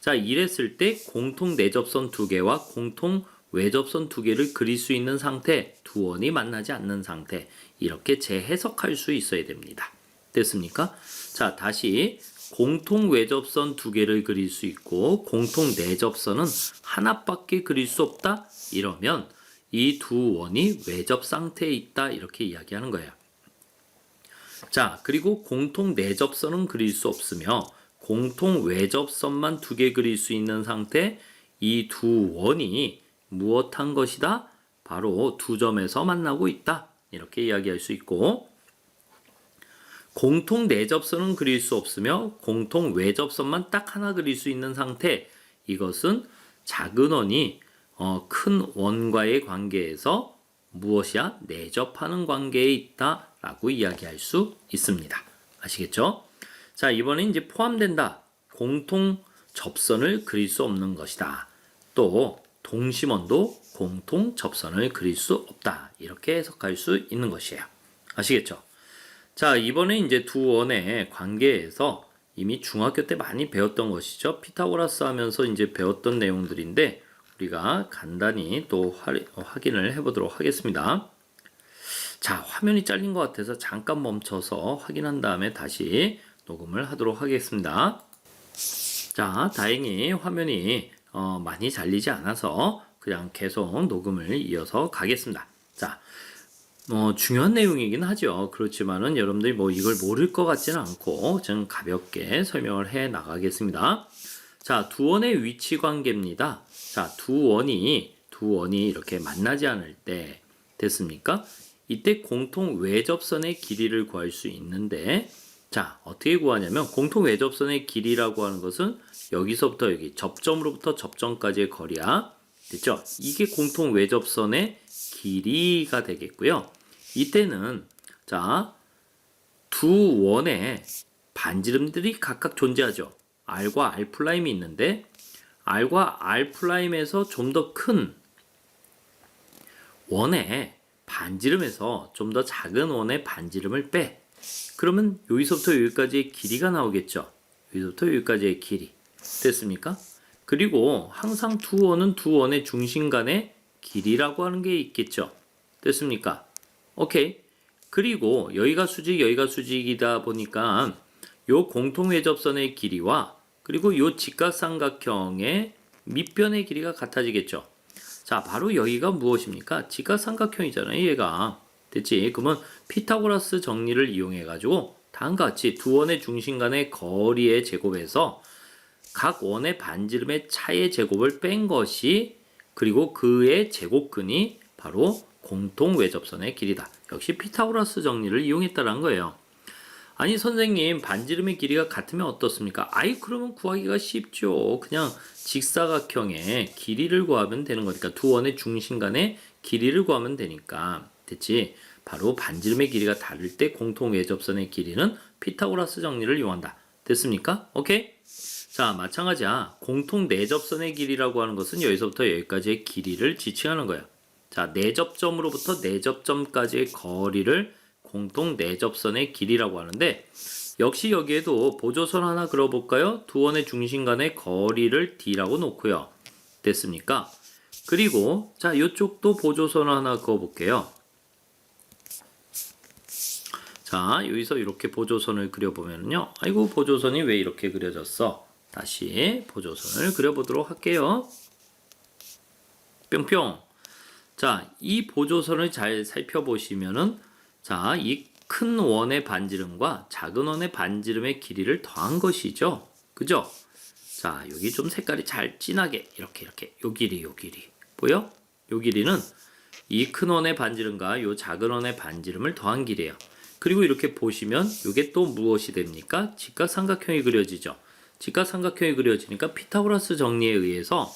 자, 이랬을 때 공통 내접선 두 개와 공통 외접선 두 개를 그릴 수 있는 상태, 두 원이 만나지 않는 상태, 이렇게 재해석할 수 있어야 됩니다. 됐습니까? 자, 다시 공통 외접선 두 개를 그릴 수 있고 공통 내접선은 하나밖에 그릴 수 없다? 이러면 이 두 원이 외접 상태에 있다 이렇게 이야기하는 거예요. 자, 그리고 공통 내접선은 그릴 수 없으며 공통 외접선만 두 개 그릴 수 있는 상태 이 두 원이 무엇한 것이다? 바로 두 점에서 만나고 있다. 이렇게 이야기할 수 있고 공통 내접선은 그릴 수 없으며 공통 외접선만 딱 하나 그릴 수 있는 상태 이것은 작은 원이 큰 원과의 관계에서 무엇이야? 내접하는 관계에 있다라고 이야기할 수 있습니다. 아시겠죠? 자, 이번엔 이제 포함된다. 공통 접선을 그릴 수 없는 것이다. 또 동심원도 공통 접선을 그릴 수 없다. 이렇게 해석할 수 있는 것이에요. 아시겠죠? 자, 이번에 이제 두 원의 관계에서 이미 중학교 때 많이 배웠던 것이죠. 피타고라스 하면서 이제 배웠던 내용들인데 우리가 간단히 또 확인을 해보도록 하겠습니다. 자, 화면이 잘린 것 같아서 잠깐 멈춰서 확인한 다음에 다시 녹음을 하도록 하겠습니다. 자, 다행히 화면이 많이 잘리지 않아서 그냥 계속 녹음을 이어서 가겠습니다. 자, 중요한 내용이긴 하죠. 그렇지만은 여러분들이 뭐 이걸 모를 것 같지는 않고 좀 가볍게 설명을 해 나가겠습니다. 자, 두 원의 위치 관계입니다. 자, 두 원이 이렇게 만나지 않을 때 됐습니까? 이때 공통 외접선의 길이를 구할 수 있는데 자, 어떻게 구하냐면 공통 외접선의 길이라고 하는 것은 여기서부터 여기 접점으로부터 접점까지의 거리야. 됐죠? 이게 공통 외접선의 길이가 되겠고요. 이때는 자, 두 원의 반지름들이 각각 존재하죠. R과 R'이 있는데 R과 R'에서 좀 더 큰 원의 반지름에서 좀 더 작은 원의 반지름을 빼. 그러면 여기서부터 여기까지의 길이가 나오겠죠. 여기서부터 여기까지의 길이. 됐습니까? 그리고 항상 두 원은 두 원의 중심 간의 길이라고 하는 게 있겠죠. 됐습니까? 오케이. 그리고 여기가 수직, 여기가 수직이다 보니까 요 공통외접선의 길이와 그리고 요 직각삼각형의 밑변의 길이가 같아지겠죠. 자, 바로 여기가 무엇입니까? 직각삼각형이잖아요, 얘가. 됐지? 그러면 피타고라스 정리를 이용해 가지고 다음과 같이 두 원의 중심 간의 거리의 제곱에서 각 원의 반지름의 차의 제곱을 뺀 것이 그리고 그의 제곱근이 바로 공통 외접선의 길이다. 역시 피타고라스 정리를 이용했다는 거예요. 아니 선생님 반지름의 길이가 같으면 어떻습니까? 아이 그러면 구하기가 쉽죠. 그냥 직사각형의 길이를 구하면 되는 거니까 두 원의 중심 간의 길이를 구하면 되니까 됐지? 바로 반지름의 길이가 다를 때 공통 외접선의 길이는 피타고라스 정리를 이용한다. 됐습니까? 오케이? 자, 마찬가지야. 공통 내접선의 길이라고 하는 것은 여기서부터 여기까지의 길이를 지칭하는 거예요. 자, 내접점으로부터 내접점까지의 거리를 공통 내접선의 길이라고 하는데 역시 여기에도 보조선 하나 그려볼까요? 두 원의 중심 간의 거리를 D라고 놓고요. 됐습니까? 그리고 자, 이쪽도 보조선 하나 그어볼게요. 자, 여기서 이렇게 보조선을 그려보면요. 아이고, 보조선이 왜 이렇게 그려졌어? 다시 보조선을 그려보도록 할게요. 뿅뿅. 자, 이 보조선을 잘 살펴보시면은 자, 이 큰 원의 반지름과 작은 원의 반지름의 길이를 더한 것이죠. 그죠? 자, 여기 좀 색깔이 잘 진하게 이렇게 요 길이 보여? 요 길이는 이 큰 원의 반지름과 요 작은 원의 반지름을 더한 길이에요. 그리고 이렇게 보시면 이게 또 무엇이 됩니까? 직각삼각형이 그려지죠. 직각삼각형이 그려지니까 피타고라스 정리에 의해서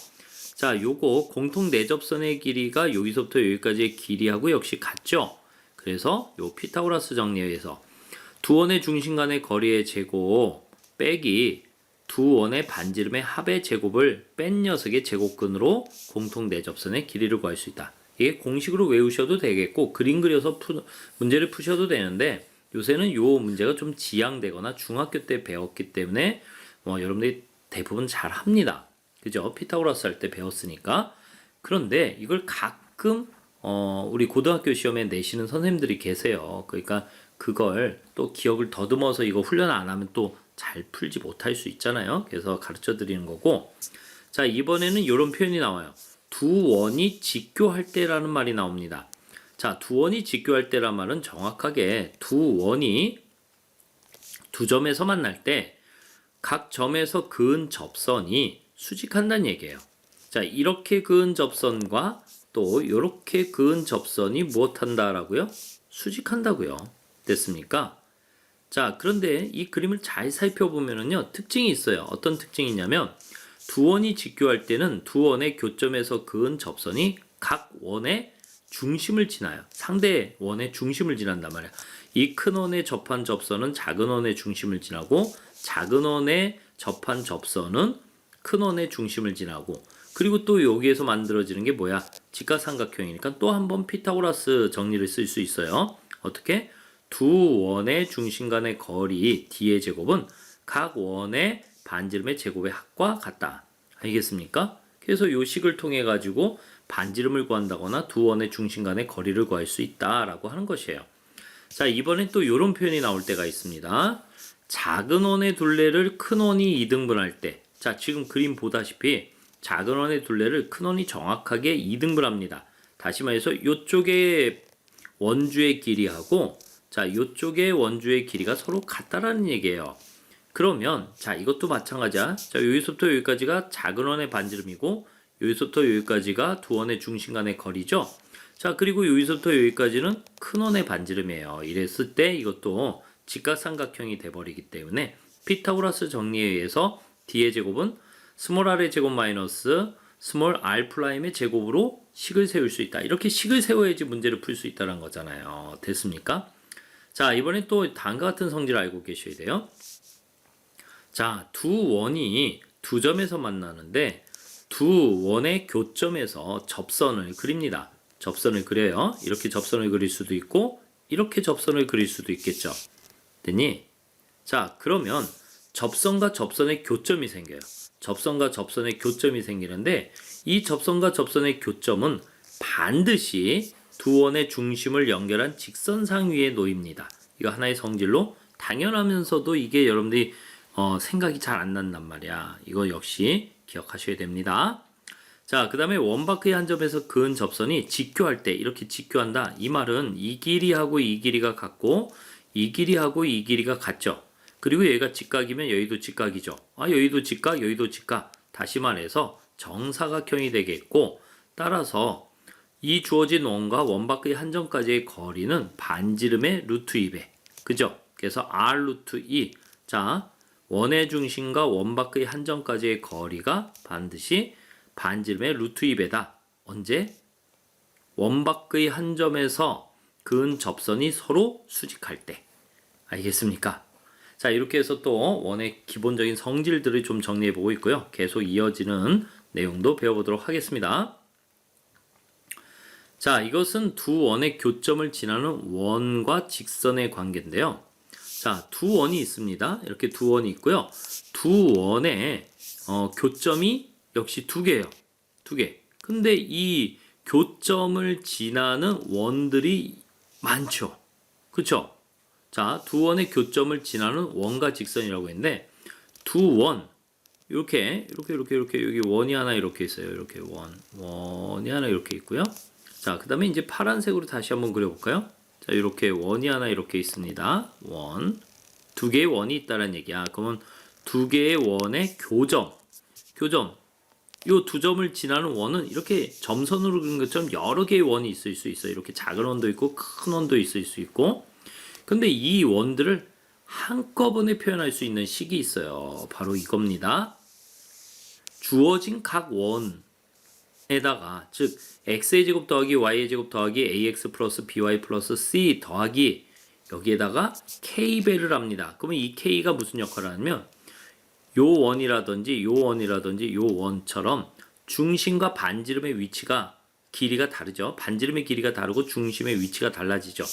자, 요거 공통 내접선의 길이가 여기서부터 여기까지의 길이하고 역시 같죠. 그래서 요 피타고라스 정리에 의해서 두 원의 중심 간의 거리의 제곱 빼기 두 원의 반지름의 합의 제곱을 뺀 녀석의 제곱근으로 공통 내접선의 길이를 구할 수 있다. 이게 공식으로 외우셔도 되겠고 그림 그려서 문제를 푸셔도 되는데 요새는 요 문제가 좀 지양되거나 중학교 때 배웠기 때문에 여러분들이 대부분 잘 합니다. 그죠? 피타고라스 할 때 배웠으니까. 그런데 이걸 가끔 우리 고등학교 시험에 내시는 선생님들이 계세요. 그러니까 그걸 또 기억을 더듬어서 이거 훈련 안 하면 또 잘 풀지 못할 수 있잖아요. 그래서 가르쳐 드리는 거고. 자, 이번에는 이런 표현이 나와요. 두 원이 직교할 때라는 말이 나옵니다. 자, 두 원이 직교할 때란 말은 정확하게 두 원이 두 점에서 만날 때 각 점에서 그은 접선이 수직한다는 얘기예요. 자, 이렇게 그은 접선과 또 이렇게 그은 접선이 무엇한다라고요? 수직한다고요. 됐습니까? 자, 그런데 이 그림을 잘 살펴보면은요, 특징이 있어요. 어떤 특징이 있냐면, 두 원이 직교할 때는 두 원의 교점에서 그은 접선이 각 원의 중심을 지나요. 상대 원의 중심을 지난단 말이야. 이 큰 원에 접한 접선은 작은 원의 중심을 지나고, 작은 원에 접한 접선은 큰 원의 중심을 지나고, 그리고 또 여기에서 만들어지는 게 뭐야? 직각삼각형이니까 또 한 번 피타고라스 정리를 쓸 수 있어요. 어떻게? 두 원의 중심 간의 거리 d의 제곱은 각 원의 반지름의 제곱의 합과 같다. 알겠습니까? 그래서 이 식을 통해 가지고 반지름을 구한다거나 두 원의 중심 간의 거리를 구할 수 있다라고 하는 것이에요. 자, 이번엔 또 이런 표현이 나올 때가 있습니다. 작은 원의 둘레를 큰 원이 2등분할 때, 자, 지금 그림 보다시피 작은 원의 둘레를 큰 원이 정확하게 2등분합니다. 다시 말해서 이쪽의 원주의 길이하고 자, 이쪽의 원주의 길이가 서로 같다라는 얘기예요. 그러면 자, 이것도 마찬가지야. 자, 여기서부터 여기까지가 작은 원의 반지름이고 여기서부터 여기까지가 두 원의 중심 간의 거리죠. 자, 그리고 여기서부터 여기까지는 큰 원의 반지름이에요. 이랬을 때 이것도 직각삼각형이 돼버리기 때문에 피타고라스 정리에 의해서 d의 제곱은 스몰 r의 제곱 마이너스 스몰 r 프라임의 제곱으로 식을 세울 수 있다. 이렇게 식을 세워야지 문제를 풀 수 있다는 거잖아요. 됐습니까? 자, 이번엔 또 다음과 같은 성질을 알고 계셔야 돼요. 자, 두 원이 두 점에서 만나는데 두 원의 교점에서 접선을 그립니다. 접선을 그려요. 이렇게 접선을 그릴 수도 있고 이렇게 접선을 그릴 수도 있겠죠. 됐니? 자, 그러면 접선과 접선의 교점이 생겨요. 접선과 접선의 교점이 생기는데 이 접선과 접선의 교점은 반드시 두 원의 중심을 연결한 직선상 위에 놓입니다. 이거 하나의 성질로 당연하면서도 이게 여러분들이 생각이 잘 안 난단 말이야. 이거 역시 기억하셔야 됩니다. 자, 그 다음에 원바크의 한 점에서 그은 접선이 직교할 때 이렇게 직교한다. 이 말은 이 길이하고 이 길이가 같고 이 길이하고 이 길이가 같죠. 그리고 얘가 직각이면 여기도 직각이죠. 아, 여기도 직각, 여기도 직각. 다시 말해서 정사각형이 되겠고 따라서 이 주어진 원과 원바크의 한 점까지의 거리는 반지름의 루트 2배. 그죠? 그래서 r 루트 2. 자, 원의 중심과 원바크의 한 점까지의 거리가 반드시 반지름의 루트 2배다. 언제? 원바크의 한 점에서 그은 접선이 서로 수직할 때. 알겠습니까? 자, 이렇게 해서 또 원의 기본적인 성질들을 좀 정리해 보고 있고요. 계속 이어지는 내용도 배워보도록 하겠습니다. 자, 이것은 두 원의 교점을 지나는 원과 직선의 관계인데요. 자, 두 원이 있습니다. 이렇게 두 원이 있고요. 두 원의 교점이 역시 두 개예요. 두 개. 근데 이 교점을 지나는 원들이 많죠. 그쵸? 자, 두 원의 교점을 지나는 원과 직선이라고 했는데 두 원 이렇게 여기 원이 하나 이렇게 있어요. 이렇게 원이 하나 이렇게 있고요. 자, 그다음에 이제 파란색으로 다시 한번 그려볼까요? 자, 이렇게 원이 하나 이렇게 있습니다. 원, 두 개의 원이 있다는 얘기야. 그러면 두 개의 원의 교점, 이 두 점을 지나는 원은 이렇게 점선으로 그린 것처럼 여러 개의 원이 있을 수 있어요. 이렇게 작은 원도 있고 큰 원도 있을 수 있고. 근데 이 원들을 한꺼번에 표현할 수 있는 식이 있어요. 바로 이겁니다. 주어진 각 원에다가 즉 x의 제곱 더하기 y의 제곱 더하기 ax 플러스 by 플러스 c 더하기 여기에다가 k배를 합니다. 그러면 이 k가 무슨 역할을 하냐면 요 원이라든지 요 원이라든지 요 원처럼 중심과 반지름의 위치가 길이가 다르죠. 반지름의 길이가 다르고 중심의 위치가 달라지죠.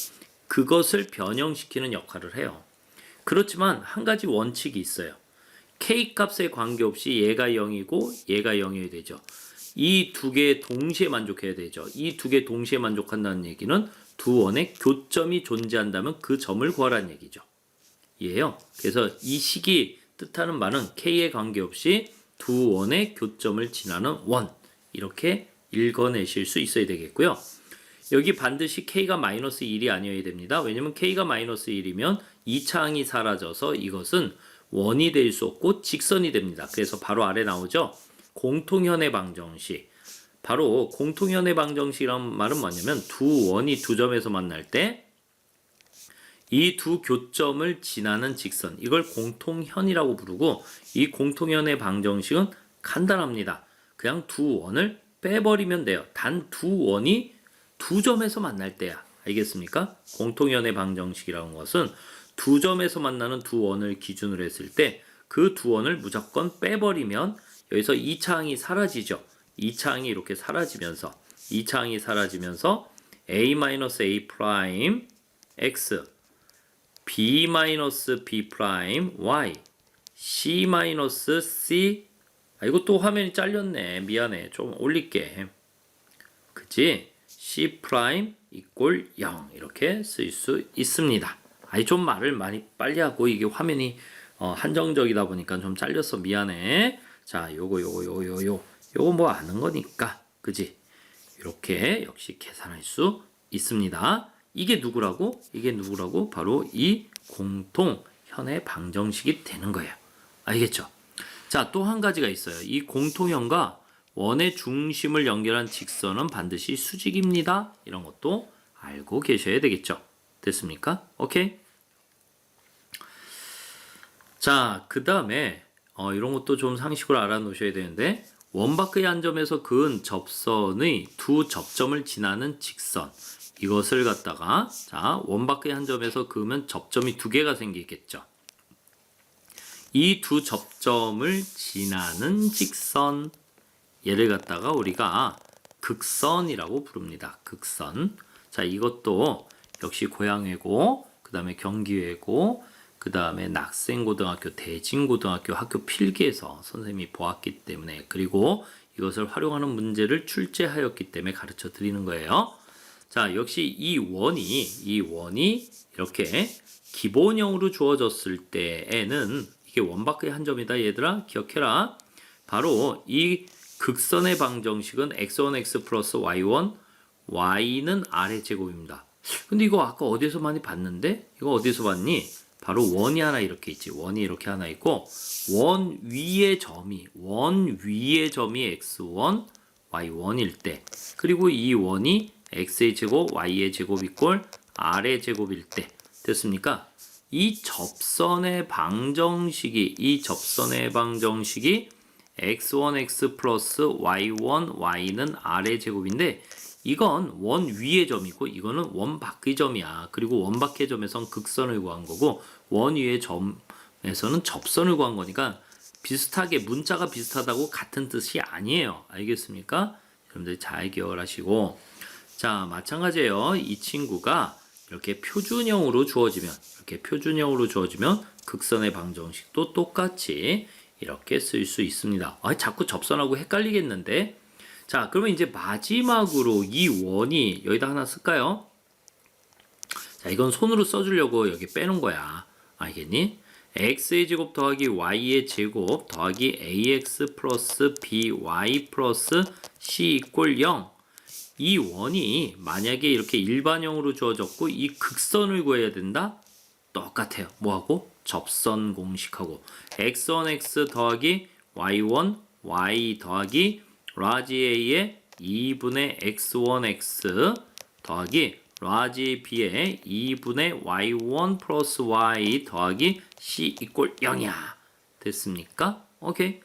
그것을 변형시키는 역할을 해요. 그렇지만 한 가지 원칙이 있어요. k 값에 관계없이 얘가 0이고 얘가 0이어야 되죠. 이 두 개 동시에 만족해야 되죠. 이 두 개 동시에 만족한다는 얘기는 두 원의 교점이 존재한다면 그 점을 구하라는 얘기죠. 이해요? 그래서 이 식이 뜻하는 말은 k에 관계없이 두 원의 교점을 지나는 원 이렇게 읽어내실 수 있어야 되겠고요. 여기 반드시 k가 마이너스 1이 아니어야 됩니다. 왜냐면 k가 마이너스 1이면 2차항이 사라져서 이것은 원이 될 수 없고 직선이 됩니다. 그래서 바로 아래 나오죠. 공통현의 방정식. 바로 공통현의 방정식이란 말은 뭐냐면 두 원이 두 점에서 만날 때 이 두 교점을 지나는 직선, 이걸 공통현이라고 부르고, 이 공통현의 방정식은 간단합니다. 그냥 두 원을 빼버리면 돼요. 단 두 원이 두 점에서 만날 때야. 알겠습니까? 공통현의 방정식이라는 것은 두 점에서 만나는 두 원을 기준으로 했을 때 그 두 원을 무조건 빼버리면 여기서 2차항이 사라지죠. 2차항이 이렇게 사라지면서 2차항이 사라지면서 a-a 프라임 x b-b 프라임 y c-c 이거 또 화면이 잘렸네. 미안해. 좀 올릴게. 그치? c 프라임 이꼴 0 이렇게 쓸 수 있습니다. 좀 말을 많이 빨리 하고 이게 화면이 한정적이다 보니까 좀 잘렸어. 미안해. 자, 요거 뭐 아는 거니까. 그지? 이렇게 역시 계산할 수 있습니다. 이게 누구라고? 바로 이 공통현의 방정식이 되는 거예요. 알겠죠? 자, 또 한 가지가 있어요. 이 공통현과 원의 중심을 연결한 직선은 반드시 수직입니다. 이런 것도 알고 계셔야 되겠죠? 됐습니까? 오케이? 자, 그 다음에 이런 것도 좀 상식으로 알아놓으셔야 되는데, 원 밖의 한 점에서 그은 접선의 두 접점을 지나는 직선, 이것을 갖다가 자, 원 밖의 한 점에서 그으면 접점이 두 개가 생기겠죠. 이 두 접점을 지나는 직선, 얘를 갖다가 우리가 극선이라고 부릅니다. 극선. 자, 이것도 역시 고양회고, 그 다음에 경기회고, 그 다음에 낙생고등학교, 대진고등학교 학교 필기에서 선생님이 보았기 때문에, 그리고 이것을 활용하는 문제를 출제하였기 때문에 가르쳐 드리는 거예요. 자, 역시 이 원이 이렇게 기본형으로 주어졌을 때에는 이게 원 밖의 한 점이다. 얘들아, 기억해라. 바로 이 극선의 방정식은 x1x 플러스 y1, y는 아래 제곱입니다. 근데 이거 아까 어디서 많이 봤는데? 이거 어디서 봤니? 바로 원이 하나 이렇게 있지. 원이 이렇게 하나 있고, 원 위의 점이 x1, y1일 때, 그리고 이 원이 x의 제곱, y의 제곱 이꼴 r의 제곱일 때. 됐습니까? 이 접선의 방정식이 x1x 플러스 y1, y는 r의 제곱인데, 이건 원 위의 점이고 이거는 원 밖의 점이야. 그리고 원 밖의 점에선 극선을 구한 거고 원 위의 점에서는 접선을 구한 거니까 비슷하게 문자가 비슷하다고 같은 뜻이 아니에요. 알겠습니까? 여러분들 잘 기억을 하시고, 자, 마찬가지예요. 이 친구가 이렇게 표준형으로 주어지면 극선의 방정식도 똑같이 이렇게 쓸 수 있습니다. 자꾸 접선하고 헷갈리겠는데? 자, 그러면 이제 마지막으로 이 원이 여기다 하나 쓸까요? 자, 이건 손으로 써주려고 여기 빼놓은 거야. 알겠니? x의 제곱 더하기 y의 제곱 더하기 ax 플러스 by 플러스 c 이꼴 0. 이 원이 만약에 이렇게 일반형으로 주어졌고 이 극선을 구해야 된다? 똑같아요. 뭐하고? 접선 공식하고 x1x 더하기 y1 y 더하기 라지 a의 2분의 x1x 더하기 라지 b의 2분의 y1 플러스 y 더하기 c 이꼴 0이야. 됐습니까? 오케이.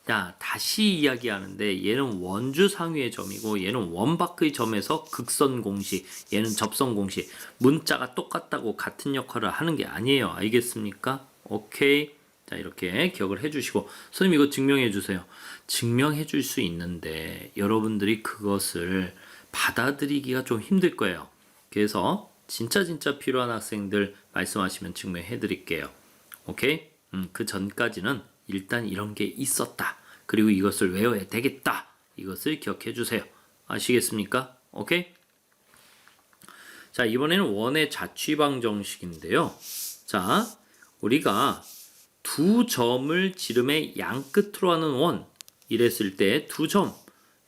자, 다시 이야기하는데 얘는 원주 상위의 점이고 얘는 원 밖의 점에서 극선 공식, 얘는 접선 공식. 문자가 똑같다고 같은 역할을 하는 게 아니에요. 알겠습니까? 오케이. 자, 이렇게 기억을 해주시고, 선생님 이거 증명해 주세요. 증명해 줄 수 있는데 여러분들이 그것을 받아들이기가 좀 힘들 거예요. 그래서 진짜 필요한 학생들 말씀하시면 증명해 드릴게요. 오케이? 그 전까지는 일단 이런 게 있었다. 그리고 이것을 외워야 되겠다. 이것을 기억해 주세요. 아시겠습니까? 오케이? 자, 이번에는 원의 자취방정식인데요. 자, 우리가 두 점을 지름의 양 끝으로 하는 원, 이랬을 때 두 점,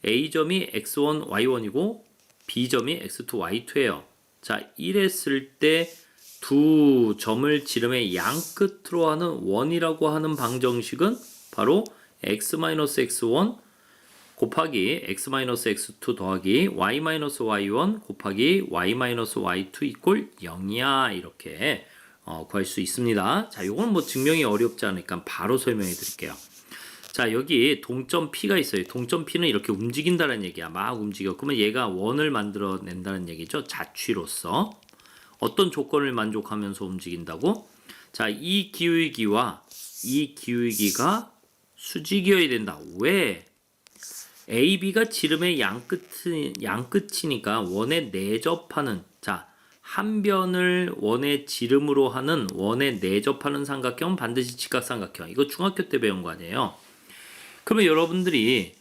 A점이 x1, y1이고 B점이 x2, y2예요. 자, 이랬을 때 두 점을 지름의 양 끝으로 하는 원이라고 하는 방정식은 바로 x-x1 곱하기 x-x2 더하기 y-y1 곱하기 y-y2 이꼴 0이야. 이렇게 구할 수 있습니다. 자, 요건 뭐 증명이 어렵지 않으니까 바로 설명해 드릴게요. 자, 여기 동점 P가 있어요. 동점 P는 이렇게 움직인다는 얘기야. 막 움직여. 그러면 얘가 원을 만들어낸다는 얘기죠. 자취로서. 어떤 조건을 만족하면서 움직인다고? 자, 이 기울기와 이 기울기가 수직이어야 된다. 왜? AB가 지름의 양끝이니까 원에 내접하는, 자, 한 변을 원의 지름으로 하는 원에 내접하는 삼각형은 반드시 직각삼각형. 이거 중학교 때 배운 거 아니에요? 그러면 여러분들이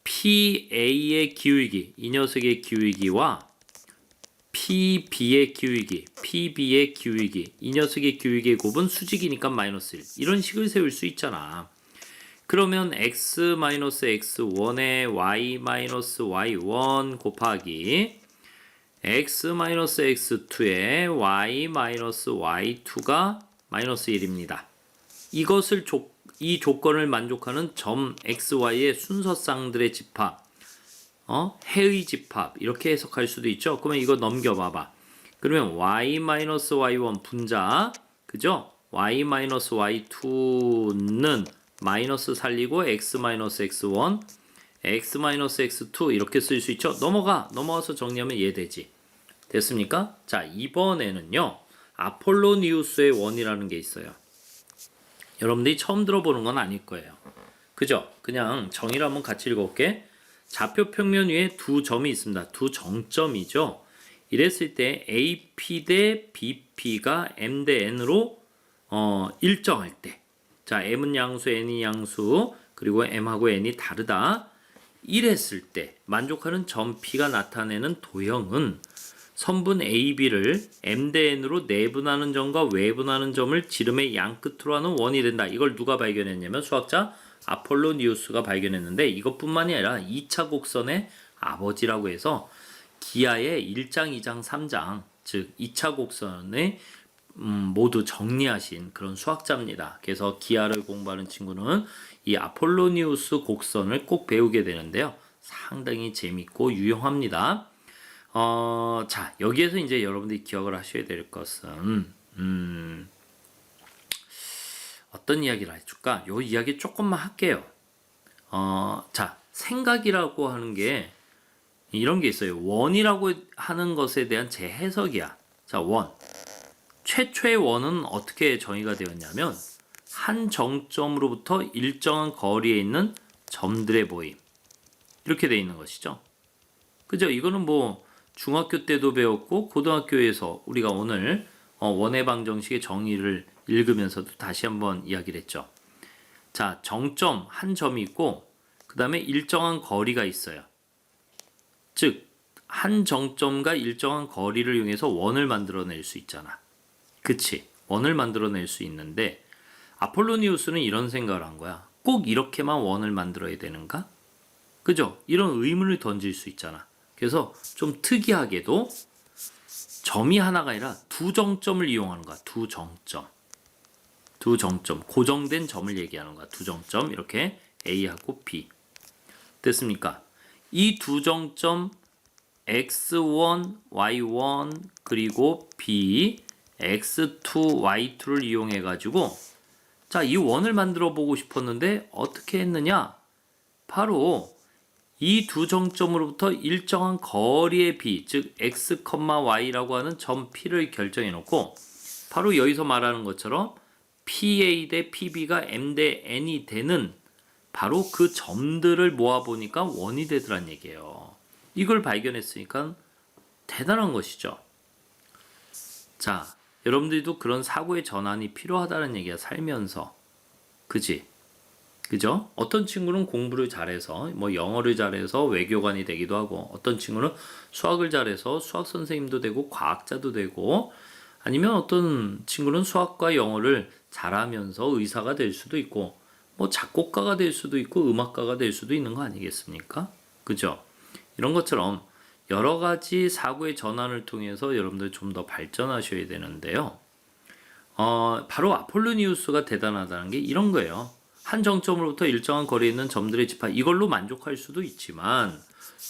PA의 기울기, 이 녀석의 기울기와 PB의 기울기, PB의 기울기, 이 녀석의 기울기의 곱은 수직이니까 마이너스 1. 이런 식을 세울 수 있잖아. 그러면 x-x1에 y-y1 곱하기 x-x2에 y-y2가 마이너스 1입니다. 이것을 이 조건을 만족하는 점 xy의 순서쌍들의 집합, 해의 집합 이렇게 해석할 수도 있죠. 그러면 이거 넘겨봐봐. 그러면 y-y1 분자, 그죠? y-y2는 마이너스 살리고 x-x1, x-x2 이렇게 쓸 수 있죠. 넘어가서 정리하면 이해되지. 됐습니까? 자, 이번에는요 아폴로니우스의 원이라는 게 있어요. 여러분들이 처음 들어보는 건 아닐 거예요. 그죠? 그냥 정의를 한번 같이 읽어볼게. 좌표 평면 위에 두 점이 있습니다. 두 정점이죠. 이랬을 때 AP 대 BP가 M 대 N으로 일정할 때, 자, M은 양수, N이 양수, 그리고 M하고 N이 다르다. 이랬을 때 만족하는 점 P가 나타내는 도형은 선분 AB를 M 대 N으로 내분하는 점과 외분하는 점을 지름의 양 끝으로 하는 원이 된다. 이걸 누가 발견했냐면 수학자 아폴로니우스가 발견했는데, 이것뿐만이 아니라 2차 곡선의 아버지라고 해서 기하의 1장, 2장, 3장, 즉 2차 곡선의 모두 정리하신 그런 수학자입니다. 그래서 기하를 공부하는 친구는 이 아폴로니우스 곡선을 꼭 배우게 되는데요. 상당히 재밌고 유용합니다. 자, 여기에서 이제 여러분들이 기억을 하셔야 될 것은 어떤 이야기를 해줄까? 요 이야기 조금만 할게요. 자, 생각이라고 하는 게 이런 게 있어요. 원이라고 하는 것에 대한 재해석이야. 자, 원. 최초의 원은 어떻게 정의가 되었냐면 한 정점으로부터 일정한 거리에 있는 점들의 모임. 이렇게 되어 있는 것이죠. 그죠? 이거는 뭐 중학교 때도 배웠고 고등학교에서 우리가 오늘 원의 방정식의 정의를 읽으면서도 다시 한번 이야기를 했죠. 자, 정점 한 점이 있고 그 다음에 일정한 거리가 있어요. 즉 한 정점과 일정한 거리를 이용해서 원을 만들어낼 수 있잖아. 그치? 원을 만들어낼 수 있는데 아폴로니우스는 이런 생각을 한 거야. 꼭 이렇게만 원을 만들어야 되는가? 그죠? 이런 의문을 던질 수 있잖아. 그래서 좀 특이하게도 점이 하나가 아니라 두 정점을 이용하는 거야. 두 정점, 고정된 점을 얘기하는 거야. 두 정점, 이렇게 A하고 B. 됐습니까? 이 두 정점 x1, y1 그리고 b, x2, y2를 이용해 가지고 자, 이 원을 만들어 보고 싶었는데 어떻게 했느냐? 바로 이 두 정점으로부터 일정한 거리의 b, 즉 x, y라고 하는 점 p를 결정해 놓고 바로 여기서 말하는 것처럼 PA 대 PB가 M 대 N이 되는 바로 그 점들을 모아보니까 원이 되더란 얘기예요. 이걸 발견했으니까 대단한 것이죠. 자, 여러분들도 그런 사고의 전환이 필요하다는 얘기야, 살면서. 그지? 그죠? 어떤 친구는 공부를 잘해서, 뭐 영어를 잘해서 외교관이 되기도 하고, 어떤 친구는 수학을 잘해서 수학 선생님도 되고, 과학자도 되고, 아니면 어떤 친구는 수학과 영어를 잘하면서 의사가 될 수도 있고, 뭐 작곡가가 될 수도 있고, 음악가가 될 수도 있는 거 아니겠습니까? 그죠? 이런 것처럼 여러 가지 사고의 전환을 통해서 여러분들 좀 더 발전하셔야 되는데요. 바로 아폴로니우스가 대단하다는 게 이런 거예요. 한 정점으로부터 일정한 거리에 있는 점들의 집합, 이걸로 만족할 수도 있지만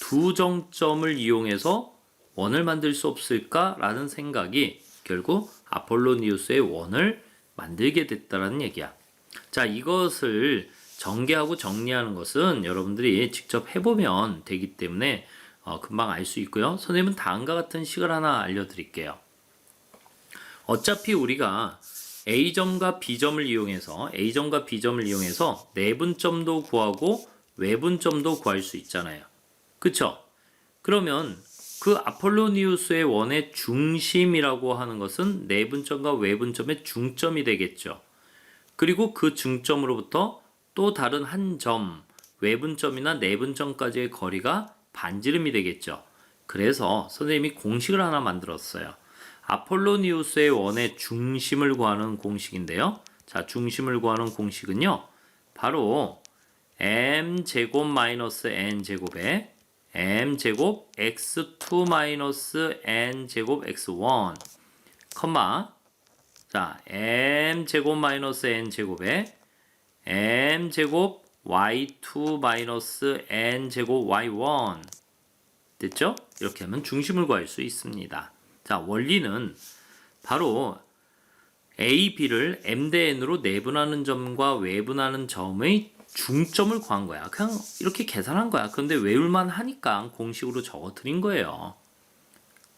두 정점을 이용해서 원을 만들 수 없을까라는 생각이 결국 아폴로니우스의 원을 만들게 됐다라는 얘기야. 자, 이것을 전개하고 정리하는 것은 여러분들이 직접 해보면 되기 때문에 금방 알 수 있고요. 선생님은 다음과 같은 식을 하나 알려드릴게요. 어차피 우리가 A점과 B점을 이용해서 내분점도 구하고 외분점도 구할 수 있잖아요. 그쵸? 그러면 그 아폴로니우스의 원의 중심이라고 하는 것은 내분점과 외분점의 중점이 되겠죠. 그리고 그 중점으로부터 또 다른 한 점, 외분점이나 내분점까지의 거리가 반지름이 되겠죠. 그래서 선생님이 공식을 하나 만들었어요. 아폴로니우스의 원의 중심을 구하는 공식인데요. 자, 중심을 구하는 공식은요. 바로 m제곱 마이너스 n제곱에 m제곱 x2 마이너스 n제곱 x1 컴마 자 m제곱 마이너스 n제곱에 m제곱 y2 마이너스 n제곱 y1 됐죠? 이렇게 하면 중심을 구할 수 있습니다. 자, 원리는 바로 a, b를 m 대 n으로 내분하는 점과 외분하는 점의 중점을 구한 거야. 그냥 이렇게 계산한 거야. 그런데 외울만 하니까 공식으로 적어드린 거예요.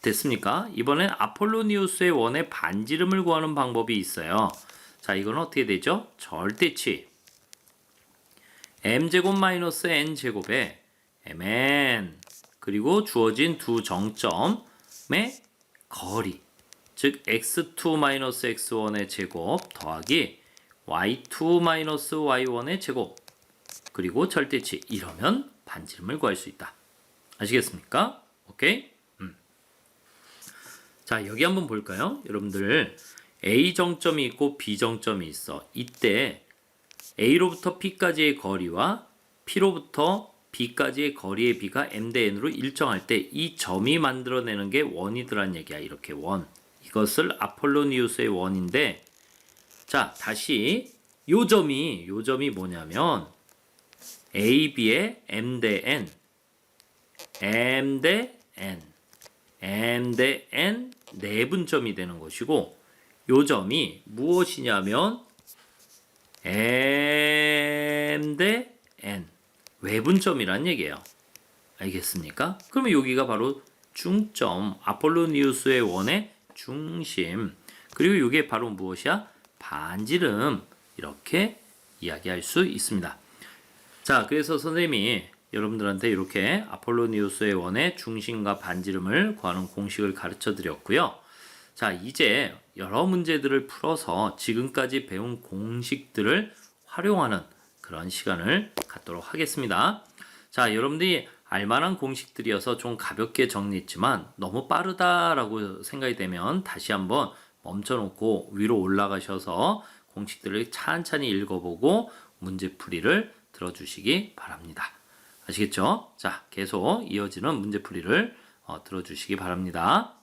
됐습니까? 이번엔 아폴로니우스의 원의 반지름을 구하는 방법이 있어요. 자, 이건 어떻게 되죠? 절대치 m제곱 마이너스 n제곱에 mn 그리고 주어진 두 정점의 거리 즉 x2 마이너스 x1의 제곱 더하기 y2 마이너스 y1의 제곱 그리고 절대치 이러면 반지름을 구할 수 있다. 아시겠습니까? 오케이? 자, 여기 한번 볼까요? 여러분들 A 정점이 있고 B 정점이 있어. 이때 A로부터 P까지의 거리와 P로부터 B까지의 거리의 B가 M 대 N으로 일정할 때 이 점이 만들어내는 게 원이더란 얘기야. 이렇게 원. 이것을 아폴로니우스의 원인데 자, 다시 요 점이 뭐냐면 A, B의 M 대 N M 대 N M 대 N 내분점이 되는 것이고 요 점이 무엇이냐면 M 대 N 외분점이란 얘기예요. 알겠습니까? 그러면 여기가 바로 중점 아폴로니우스의 원의 중심 그리고 이게 바로 무엇이야? 반지름 이렇게 이야기할 수 있습니다. 자, 그래서 선생님이 여러분들한테 이렇게 아폴로니우스의 원의 중심과 반지름을 구하는 공식을 가르쳐 드렸고요. 자, 이제 여러 문제들을 풀어서 지금까지 배운 공식들을 활용하는 그런 시간을 갖도록 하겠습니다. 자, 여러분들이 알만한 공식들이어서 좀 가볍게 정리했지만 너무 빠르다라고 생각이 되면 다시 한번 멈춰놓고 위로 올라가셔서 공식들을 찬찬히 읽어보고 문제풀이를 들어주시기 바랍니다. 아시겠죠? 자, 계속 이어지는 문제풀이를 들어주시기 바랍니다.